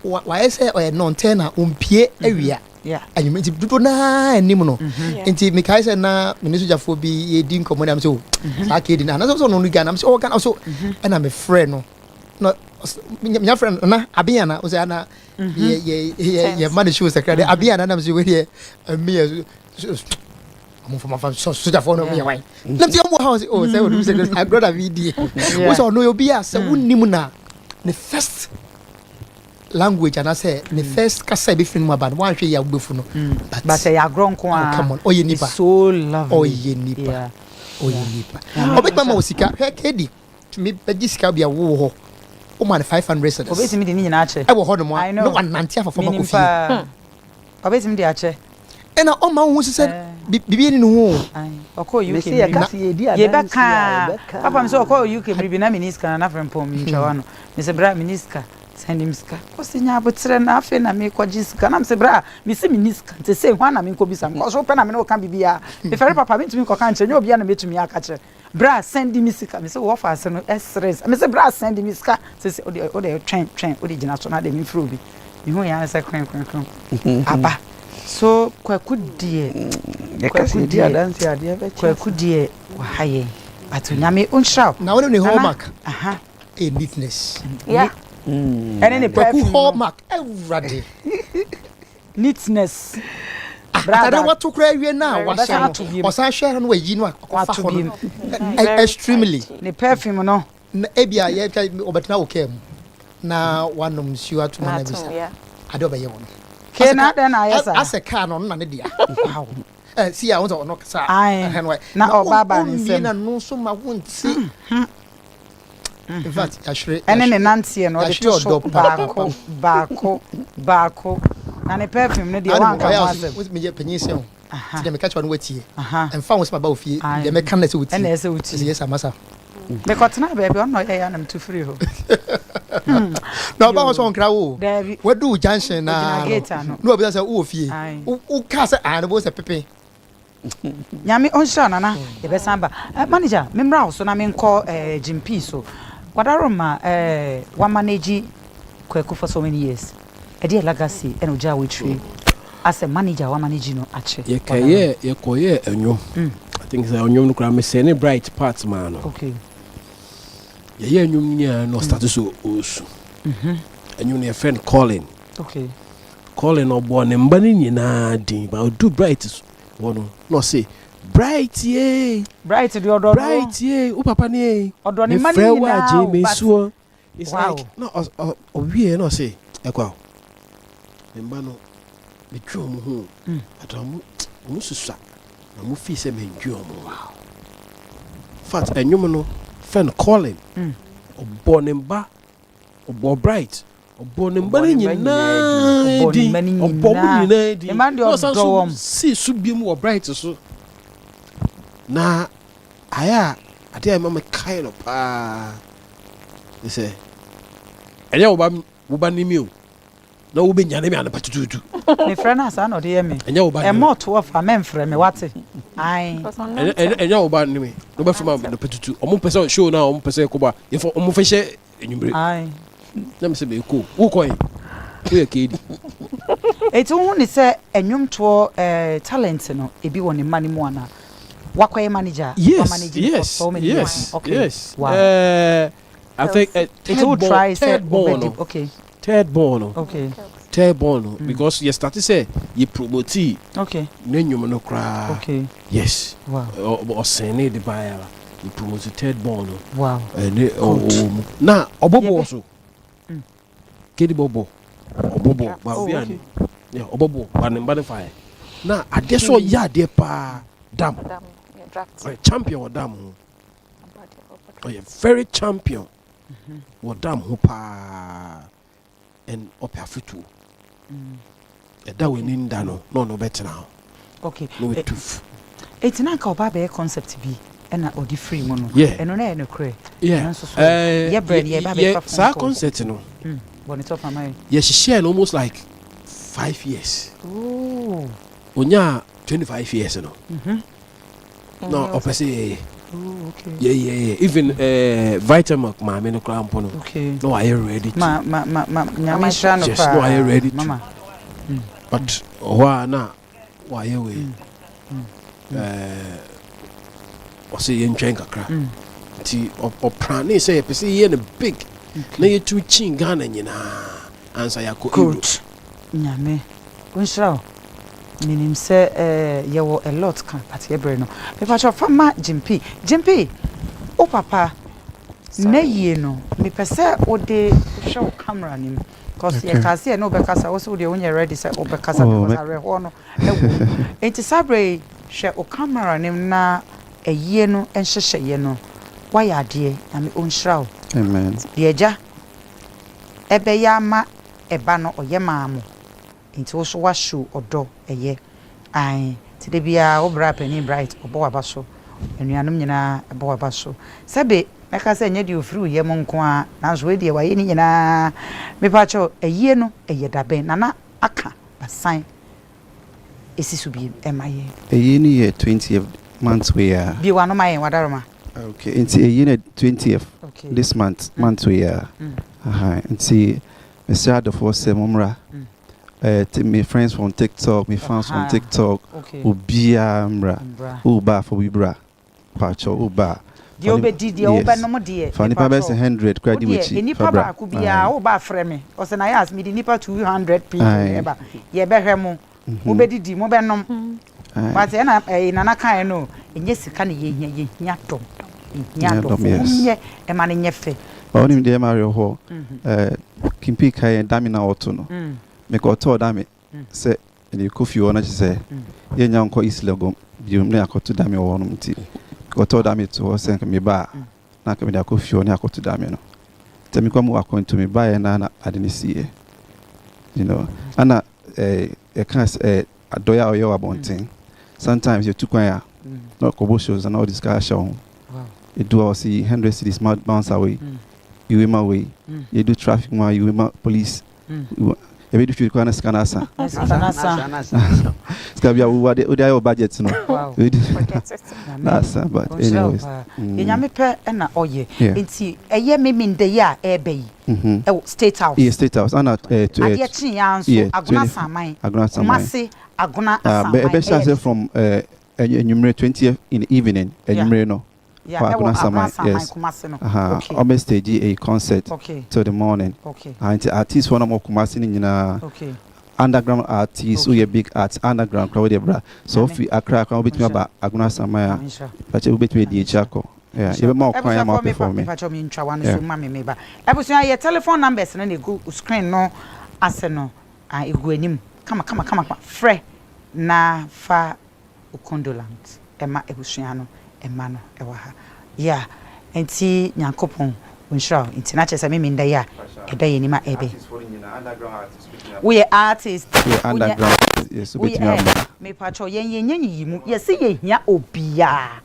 why say o non tena umpie awia and you do na anim no enti me kai say na me sojafo bi ye di nkomo na me so sa kedi na so no Ghana me so Ghana so and I'm a friend no my friend na abiana o say na ye man show secret abiana na me so we here me I'm from my sojafo no me why na ti mo house oh say we do say I got a video we so no you be as unnim na the first language and I say the first kasa be film about one hwe ya gbefu no but say ya gronko come on oye nipa so lovely oye nipa obetma ma osika kedi to me begisika bia wo ho o man 500 cedis obetimi de ni nyina ache e wo ho no mo no one nantia for former coffee obetimi de ache ena o ma wo se bibi ni no ho oko UK ye beka papa me so oko UK bibi na miniska na frempom ntwa no me se bra miniska sendimska osinya abotre na afi na me kwajiska na me se bra me se miniska te se hwa na me nkobisa ko so pe na me no kan bibia me fere papa me tumi ko kan che nyo bia na metumi aka che bra sendimska me se wo fa se no esres me se bra sendimska se o de train o de gina so na de me fro bi me hu ya se kwen aba so kwakudie yakasidi adansi ade be kwakudie wa haye atunyame onhraw na wona ne hallmark a neatness and any perfume hallmark everybody neatness brother what to cry we now o san share no wayi no akofa extremely the perfume no ebia ye obetna okem na wanom siwa to na bisa ade obaye wono ke na de na yesa ase car no na ne dia wow see I want to no kasa na obaba nsem na no so ma wonti in fact ashre ene ne nantie no de to baako na ne perfume no de wan ka wase with me penyese o ti de me catch one wetie en fa won se ba ofie de me kan na se wuti ene se wuti yes amasa Because now baby on no am too free ho. No ba so nkra wo. We do junction na. No be say wo fie. Wo ka say an bo say pepe. Nyame on sha nana e be samba. Manager, me mra so na me nko GMP so. Wadaroma one manage Kwaku for so many years. A dear legacy and uja we tree. As a manager, one manage no ache. Ye koye enyo. I think say onyo no kra me say any bright parts man. Okay. Ye enyo nya no start so osu. Enyo ne friend calling. Okay. Calling obo ne mba ni nyina din but do bright one no say bright ye. Bright the odo. Bright ye. O papa ni. Odo ni mani nyina. It's wow. like no we no say ekwa. Mba no me dwo mo ho. Adamu mo susua. Na mo fi se me dwo mo. Wow. Fat enyum no friend calling. Obo ne mba. Obo bright. Obo ne mba ni nyina. Obo ni nyina di. E man de odo si su bi mu bright so. Na aya ade mama kai no pa. They say enya wo ba ni mi o na wo be nyane mi an patututu me friend asa no de me enya wo ba e mo to of am frɛ me wate ai enya wo ba ni mi no be from am patutu omo pese show na omo pese ko ba ye for omo fehye enyumbre ai na me se be ko wo ko yi wo ye kedi eti wo ni se enyum to talent no e bi woni mani mu ana wakoye manager yes so many yes okay yes wow. I think it will try third born okay third born okay third born because you start to say you promote okay nenyum no kra okay yes wow or sene the buyer you promote third born wow na obobo so kedi bobo obobo ba obiani yeah obobo ba ne mbade fire na ade so ya de pa dam champion or dam oh yeah very champion what dam ho pa and up afitu e da we ninda no better now okay no tooth it's na ka oba be concept bi e na odi free mo no e no na e no kre yeah yeah bread yeah ba be sa concept no bon it up my yeah she share almost like 5 years oh onya 25 years no no opese oh okay yeah even vitamin ma me no cramp no okay no are you ready ma nyame sha no pa no are you ready mama but wa na wa ye we o se yen twen kakra ti o plan say e pese ye no big na ye tu chin Ghana nyina ansa ya ko coach nyame unshra minim se ye wo a lot kan at yebre no me pa cho fama GMP o papa na ye no me pese o de show camera nim cause ye ka se no be kasa wo so de won ye ready say o be kasa because are ho no ewo enti sabre hwe o camera nim na eye no enhyehye ye no wa ya de na me onhyira o amen de eja ebe ya ma eba no oye maamo nti wo so wa show odo eye ai ti de bia wo bra pani bright obo waba so enuanom nyina ebo waba so sebe meka se nya de ofiri ye mo nko a na so we de wa ye ni nyina me pa cho eye no eye daben na aka basan esisu bi emaye eye ni ye 20th month we are bi wa no maye wadaroma okay nti eye ni 20th okay. This month we are nti me say the for say momra my friends from TikTok, my fans from TikTok, Ubia Mra, Uba for Ubra, Pacho Uba. The Obe did the Oba no more dear. Fanny Pabes 100 credit which any papa could be a Oba frame, or sen I asked me the nipper 200 people. Ye behemo, Obe did the Mobenum. But then in Anaka no, and yes, can ye yato. Yato, ye, a man in your face. Only dear Mario Ho, Kimpika and Damina Otono. Me ko to da me se ni kofi wona che ye nya nko isle go bium ne akoto da me wono mti ko to da me to se me ba na ka me da kofi wona akoto da me no te me ko mu akonto me ba ye na adenisi you know ana e kan adoya oyo abonten sometimes you tukwan ya no ko bo shows and all this guy show you do all see 100 cities bounce away. You will my way. You do traffic more, you will my police. Every if you can scan us. It's gonna be a budget, no. Wow. That's but anyways. Yanyame na oye. Nti eye me min de ya ebe yi. State House. Yeah, State House. And at Adia chin ya nso Aguna Saman. Mase Aguna Saman. But especially from enumerate 20th in the evening. Enumerate no. Yeah, Aguna Saman. Yes. Okay. Almost stage a concert till the morning. Okay. And artists one more Kumasi in okay. Underground artists who are big arts underground crowd bra. So if we Accra can be about Aguna Samaya. But you be to the Chako. Yeah, even more quiet more performing. Your telephone numbers and then you go screen no aseno I go enim. Come Fre na fa ukondolant. Emma ebusuano emano ewaha. Yeah. Enti nyankopon unsho enti na chese me minda ya eda yenima ebe. We are artists. We are underground. Yes, we are. Me pacho yen yimu. Yes, ye hia obia.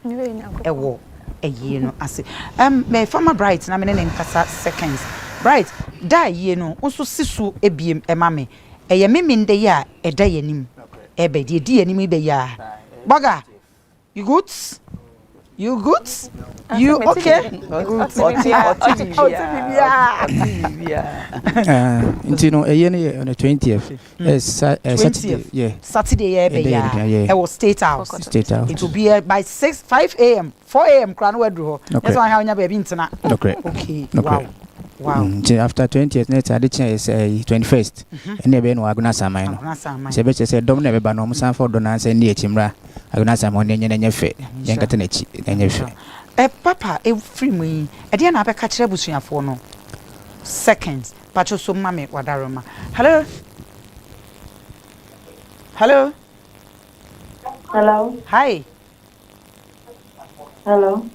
Ewo eye no ase. Me former bright na me ne nkasa seconds. Bright da ye no nso sisu ebiem ema me. Eye me minde ya eda yenim. Ebe die die yenim be ya. Boga. You good? You good? You okay? You know, on the 20th. Saturday. Yeah. Saturday, yeah. It was State House. State House. It will be by 5 a.m. 4 a.m. Crown Wedro. That's why I have baby internet. Okay. Wow. Wow. After 20th, next edition is 21st. And never know Aguna Samai. Sebece said, don't never ban on for donance and near Chimra. Aguna Samon and Yafe. Yankatenechi and Yafe. Papa, a free me. I didn't have a catch rebushing for no seconds. Pacho so mammy, Wadaroma. Hello? Hello? Hello? Hi. Hello?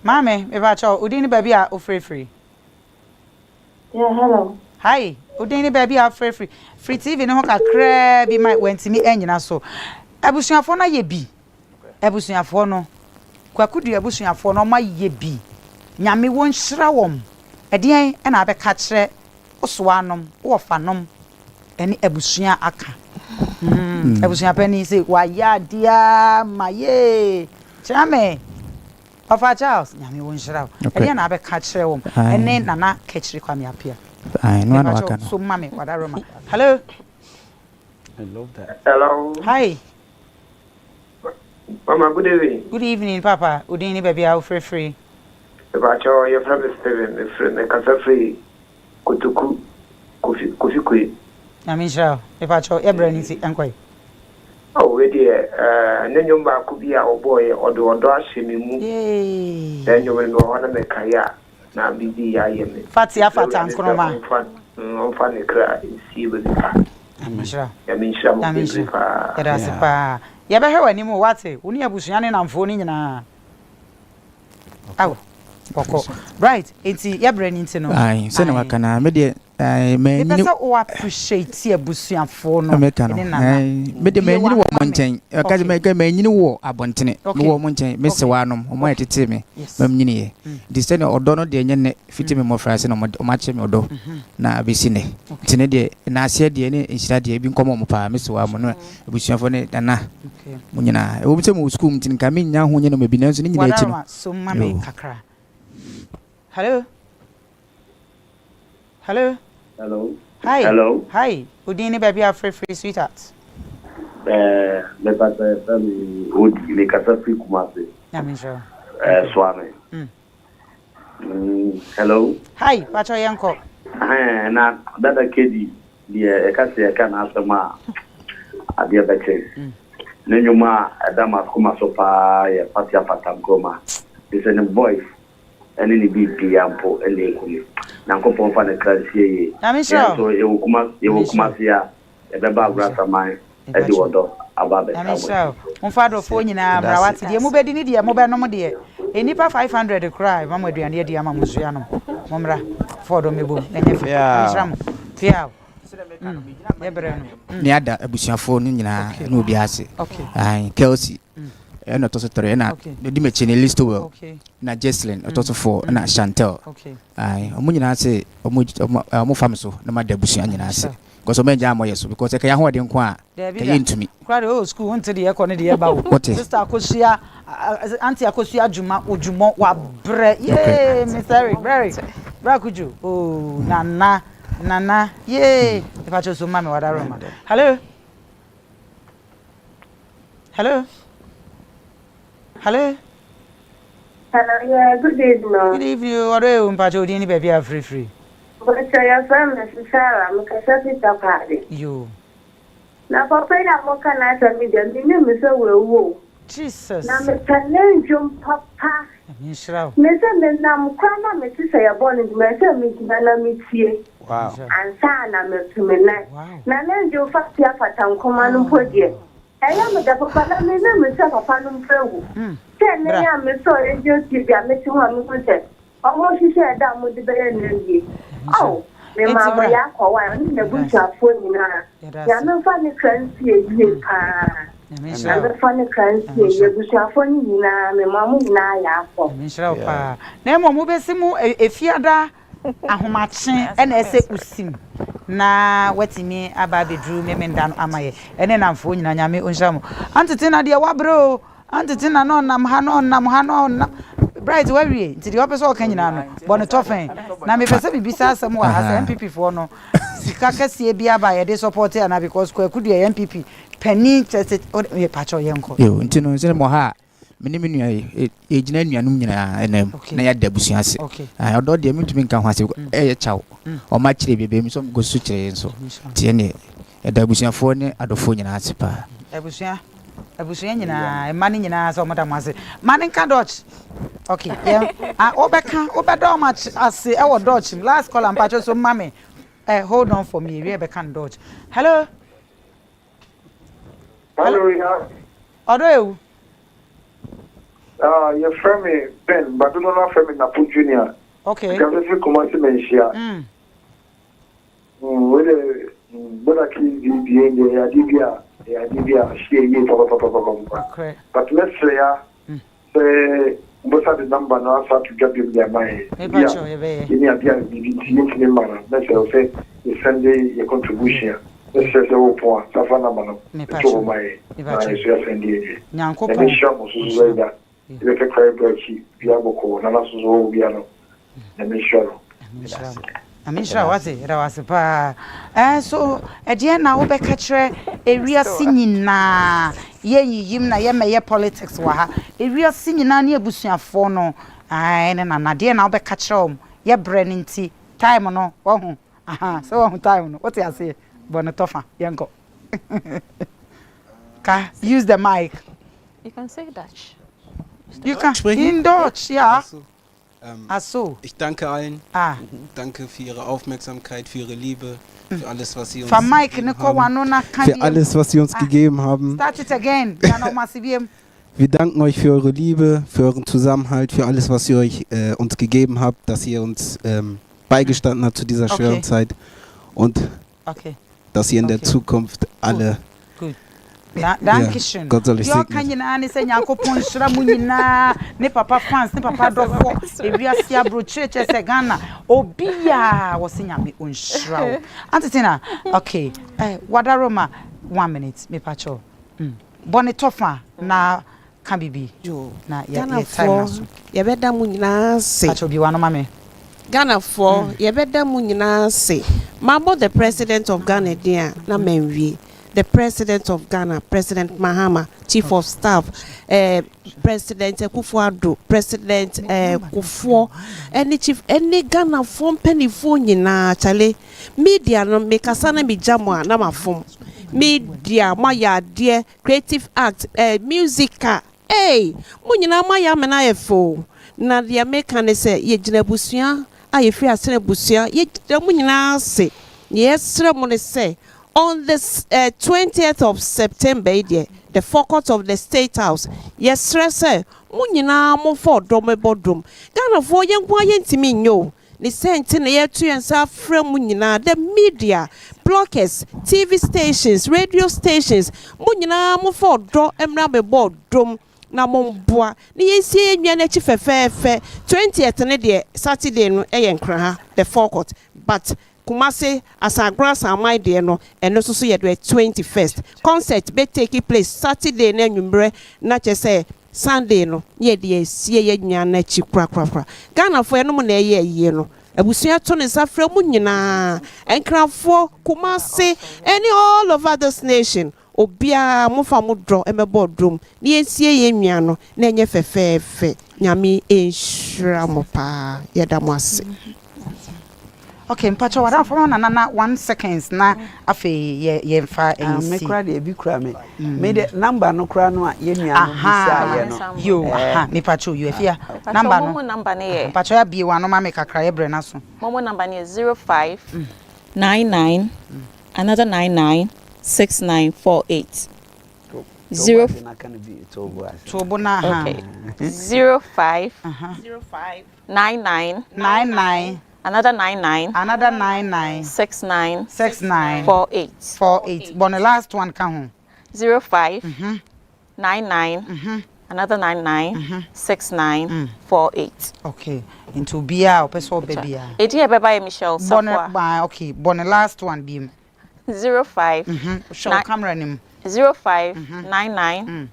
Mammy, if I told Udini baby are free. Yeah, hello. Hi, Udini baby are free. Free TV no ka crabby might went to me and so. Abusia for na ye bi. Abusia for no. Kwakudu abusia for no ma ye bi. Nyame won hira wom. Edian e na be ka kire oswanom, wo fanom. Eni abusia aka. Abusia pani say wa ya dia maye. Chame. Papa Charles, nyame won hira. Edian na be ka kire wom. Ene nana ka kire kwa me apia. I know waka. So mama, Wadaroma. Hello. I love that. Hello. Hi. Mama, good evening. Good evening, Papa. Udini baby are free. About your friend Steven, the friend, the casa free. Kutuku, Kofi. Namisha, about your Ebrenisi and quay. Oh, dear, and then your back could be our boy or the Odash him. Then you will know one of the Kaya. Now be the I am. Fatia Fatan Kroma. Funny cry, see with the Namisha. Namisha. Erasipa. Yaba heard any more wate. Uni abusiane na mfoni na. Aw. Poko. Right. Enti yabre ni ntino. Ai, se na waka na me de me ni o appreciate abusiafo no. Me kan. Me de me nyini wo monchen. Ka de me nyini wo abontene. Wo monchen me se wanom. O mo etete me. Mam nyini ye. Di se na odo no de nyene fiti me mo frase no o ma che me odo. Na abisi ne. Tine de na ase de ne nhira de bi nkomo mo pa me se wa mo no abusiafo ne dana. Munyina. E wo bi se mo school mtin ka me nya ho nyene me bi na nso ne nyina echi no. So mama kakra. Hello. Hello. Hello. Hi. Hello. Hi. Udini baby are free sweetheart. Me pasa would make a free kumase. Namisha. Swami. Hello. Hi, Pacho Yanko. Na dada kedi die ekase eka na asema adia beche. Nenyuma adama kuma sopa ya patia patamkoma. Is a voice. And any BP ampo and the Kumi. Nankopon fan a class here. I'm sure. So you will come here at the bar grass of mine at the water about it. I'm sure. On father phone in a brawati, the mobile media, mobile no dear. A nipa 500 cry, Mamma dear, dear Mamusiano. Momra, for the mibu, and if Piao. Niada abusiafo no nyina no bi ase. Okay. Ai Kelsey. and not also 3 na the dimechi ne list well na Jesslyn also 4 na Chantel ai omu nyina se omu fam so na ma dabusu nyina se because o menja amoye so because e ka ya ho de nko a ka yentumi kware o school unti de ekọ ne de ba wo sister akosua auntie akosua juma ojumo wa bre yeah Mr. Very brakuju oh nana yeah if I just mama wada roma hello Yeah, good evening. Good evening. What are you doing? Any baby are free. But your family is Sarah, Mukasati party. You. Now, Papa, I'm more can I tell me the name is a woo. Jesus. Now, Mr. Jump Papa. Mr. Nam Krama, Mrs. I born in Mr. Miss Wow. And Sana, Mr. Night. Now, then you fast here for town command put ye. I am a Papa, I never saw a panum pro. Then I am a sorry, you keep your missing one concept. Almost she said that would be very. Oh, my mamma, I need a good job for me now. You're no funny currency, you can. I'm funny currency, you wish your phone, my mamma, now, Michelle. Nemo Mubesimu, if you are ahomache and ese usim na watimi aba bedru memendan amaye ene na mfo nyina nyame onhyamo antetina de wabro antetina no nam ha no bright wawie nti de opeso oka nyina no bono tofen na me pese bibisa asem wa ha MPP fo no sika kase bia ba ye de support na because kwaku de MPP pani tete e pacho yenko yo nti no se mo ha mini nua e gina nuanum nyina enam na ya dabusu ase odo de mitumi nka ho ase e chawo o ma kire bebe mi so go su kire enso tie ne e dabusu afo ne adofo nyina ase pa abusuya nyina e mani nyina so moda mwase mani nka dodge okay yeah obeda ma ase e wo dodge last call am pacho so mame hold on for me we be can dodge hello yeah. Odo ewu your friend Ben, but don't know friend Napu Junior. Okay. Because if you come out to Menshia, whether but let's say most of the number now start to get in their mind. Let's say you send your contribution. Let's say oh point Savannah Mano. To my Nyanko. If you cry breaky, Biaboko, Nanaso, Biano, and Michelle. I mean, sure, was it? Was a pa. So, at the end, now, Becatre, a real singing na ye yimna ye may politics waha, a real singing na near Busia Fono, and an dear now Becatre, ye brenning tea, time or no, oh, aha, so on time, what I say, Bonatofa, Yanko. Use the mic. You can say Dutch. You can in Deutsch, ja. Ach so. Ich danke allen. Danke für Ihre Aufmerksamkeit, für Ihre Liebe, für alles, was Sie uns gegeben haben. Start it again. Wir danken euch für eure Liebe, für euren Zusammenhalt, für alles, was ihr uns gegeben habt, dass ihr uns beigestanden habt zu dieser schweren Zeit und dass ihr in der Zukunft alle Dankeschön. Gott soll ich segnen. Kann ich ane se nyako ponshira munina ne papa fans ne papa dofo ewiase abro church se Ghana obia wo se nyame onshira. Antetina okay wadaroma 1 minute me pacho. Boni tofa na kan bibi na ya time so. Ye beda munina se. Pacho bi wano mame. Ghana for ye beda munina se. Mabo the president of Ghana dia na menwi. The President of Ghana, President Mahama, Chief of Staff, President Kufuor, President Kufuor, any Ghana form penny phone na chale. Media no make asana mi jamwa na mafom. Media maya dear creative act, musica. Hey, munyina maya mena efo. Na dia mekane se ye jina busia, aye free asene busia, ye munyina se. Yes, remone se. On the 20th of September, the forecourt of the State House, yes, sir, Munina mo for dome bodrum. Ghana for young yentimi nyo. Ni sent in the year 2 and half from Munina, the media, bloggers, TV stations, radio stations, Munina mo for draw emrabe board drum. na momboa ne yensie enwa na chi fefefe 20th ne de Saturday no eyenkra ha the forecourt but Kumasi Asagra Samai de no and also so yet 21st concert be take place Saturday na nwumbre na che say Sunday no ye de sie ye nwa na chi kra Ghana fo eno mo na ye no abusua to ne safra mu nyina enkrafo Kumasi any all over this nation obia mo fa mo dro emebo drum ne ensie ye nwa no na enye fefefe nyame enhira mo pa ye da mo ase. Okay, mpacho wada for na 1 seconds na afi ye mfa NC. Me kra de bi kra me. Me de number no kra no a ye nua no bisa ye no. Yo, me pacho you afia. Number no. Momo number ne ye. Pacho ya bi wano ma me kakra ye bre na so. Momo number ne 05 99 another 99 6948. 0 Tobo na ha. Okay. 05 99 another 99 69 48. Bon the last one kan ho 05 99 another 99 69 48. Okay, into bia opeso bebia edi e beba Michelle Safwa. Okay, bon the last one be 05 show camera nim 05 99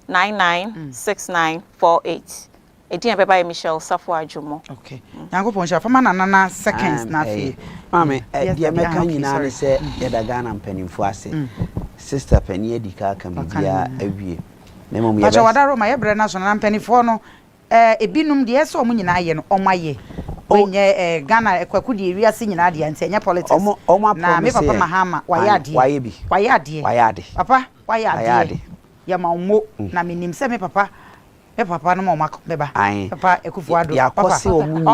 99 69 48. Edi beba Michelle Safwa Jumo. Okay. Yango pon shafa na seconds na fi. Mame, dia meka nyina ne se ye da Ghana mpanimfo ase. Sister Penny Edika kan bia awie. Na mom ye. Aja wadaro ma ye bre na so na mpanimfo no ebinum de eso omu nyina ye no omaye. Onye Ghana ekwaku de wiase nyina de ante enya politics. Na me papa Mahama wayade. Wayade. Papa wayade. Ya ma omo na menim se me papa papa no mama beba papa ekufuado papa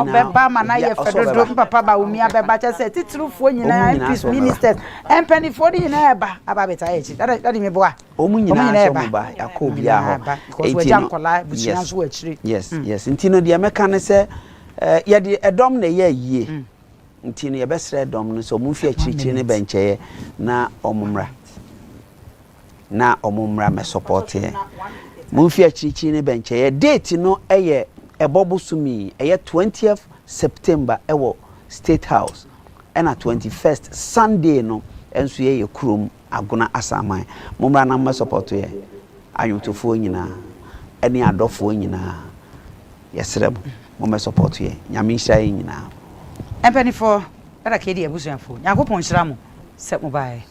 beba mana ye fedodo papa ba umia beba che se titrufuo nyina peace ministers empenifo di nyina eba aba beta echi dadi me boa omu nyina so ba yakobia ho yes ntino de meka ne se ye de edom na ye yie ntino ye besre edom no so mu fi akirikiri ne bencheye na omumra me support ye Mufi achichi ne benche date no eye ebobusumi eye 20th September ewo State House and 21st Sunday no enso ye krom agona asaman momra na ma support ye ayotofo nyina eni adofo nyina yesrebo mo support ye nyame hia ye nyina empenifo era kedi abusuanfo yakopon hira mo se mo bae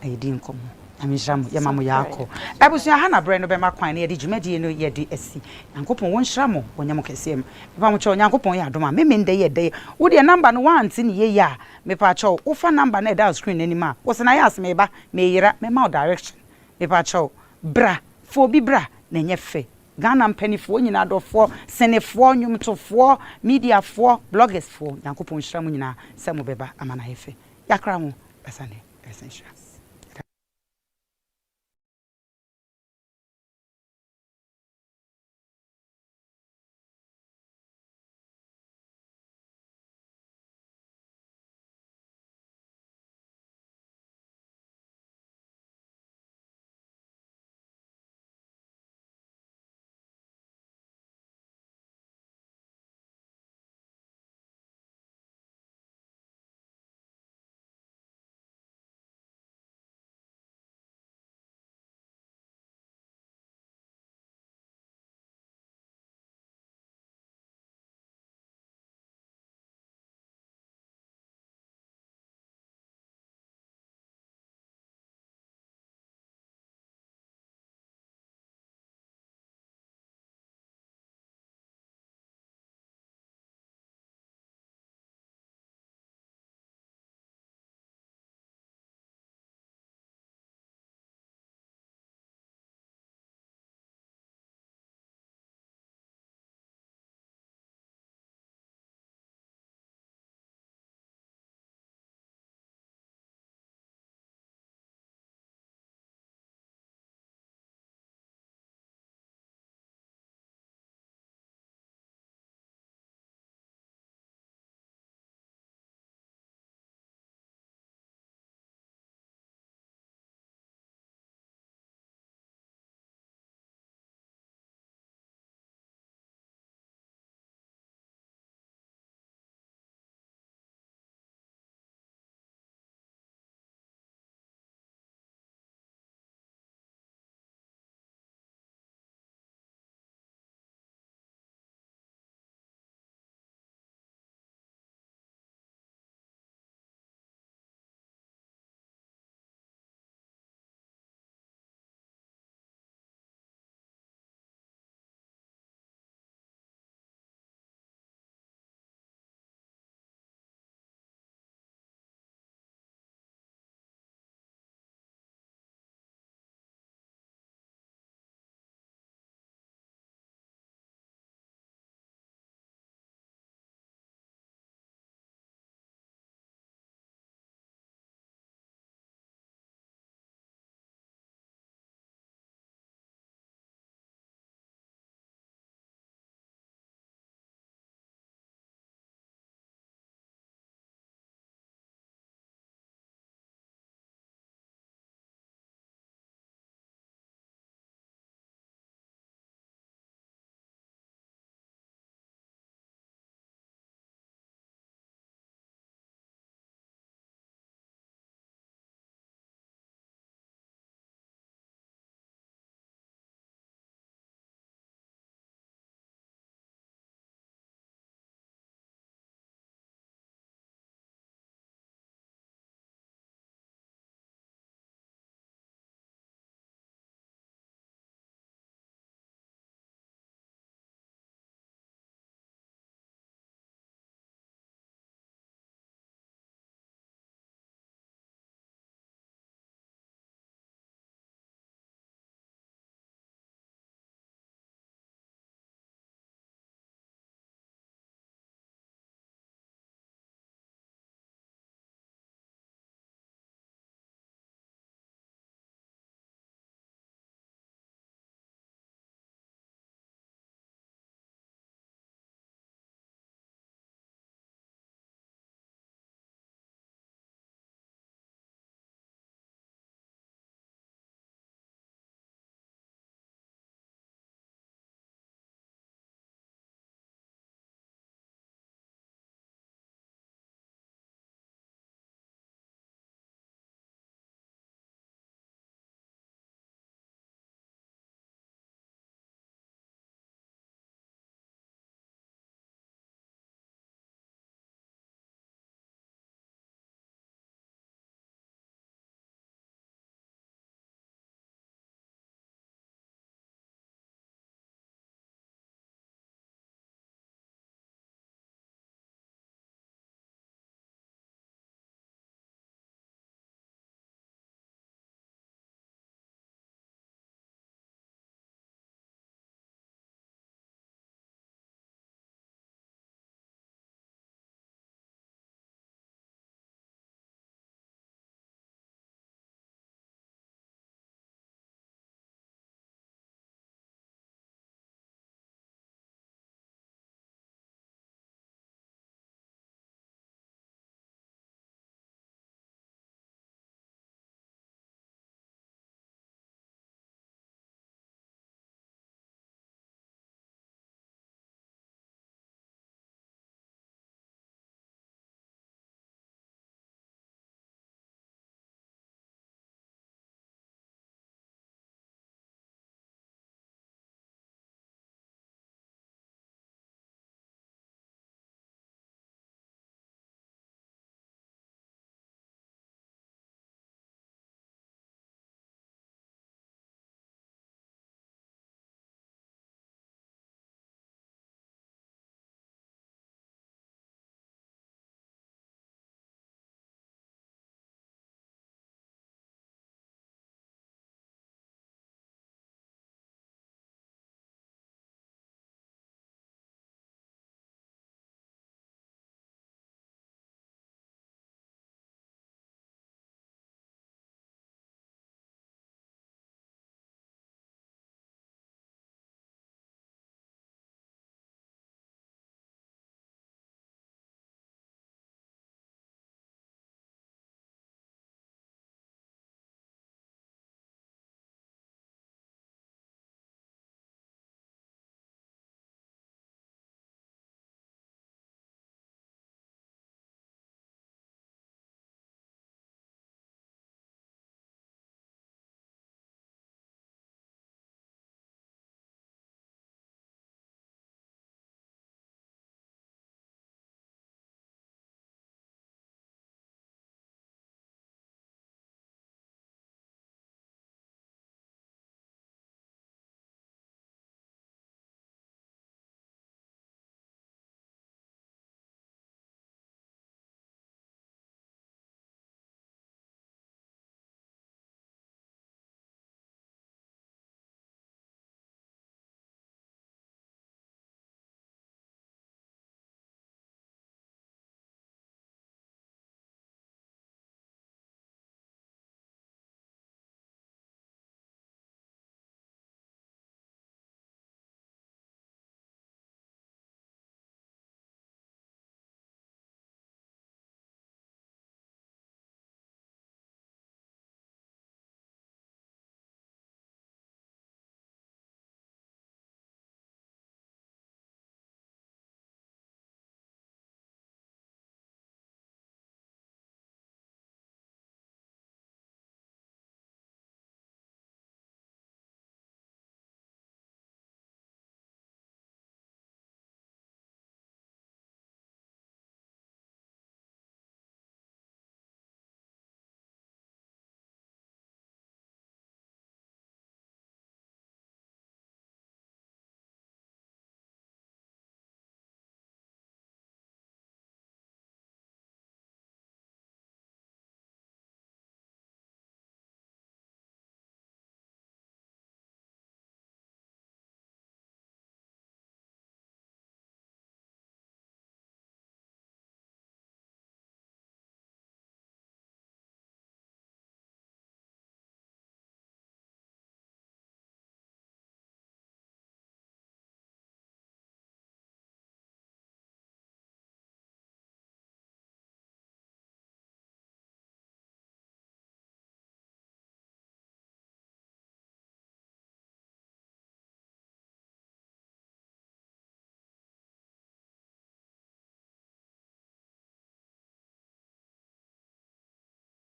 ayedi nkomo Amishram yamamu yako ebusuya hana bre no be makwan na ye di dwumadi no ye di asi yankopon won hyramo wonyam kesem papa mo che yankopon ya adoma me mende ye de wo de number no wanti ne ye ya me pa che wo fa number na da screen anima wo se na ya asme ba me yira me ma direction me pa che bra fo bi bra na nye fe Ghana mpanifo nyina adofo senefo nwumtofo mediafo bloggers fo yankopon hyramo nyina se mo beba amana ye fe yakra mo basane essential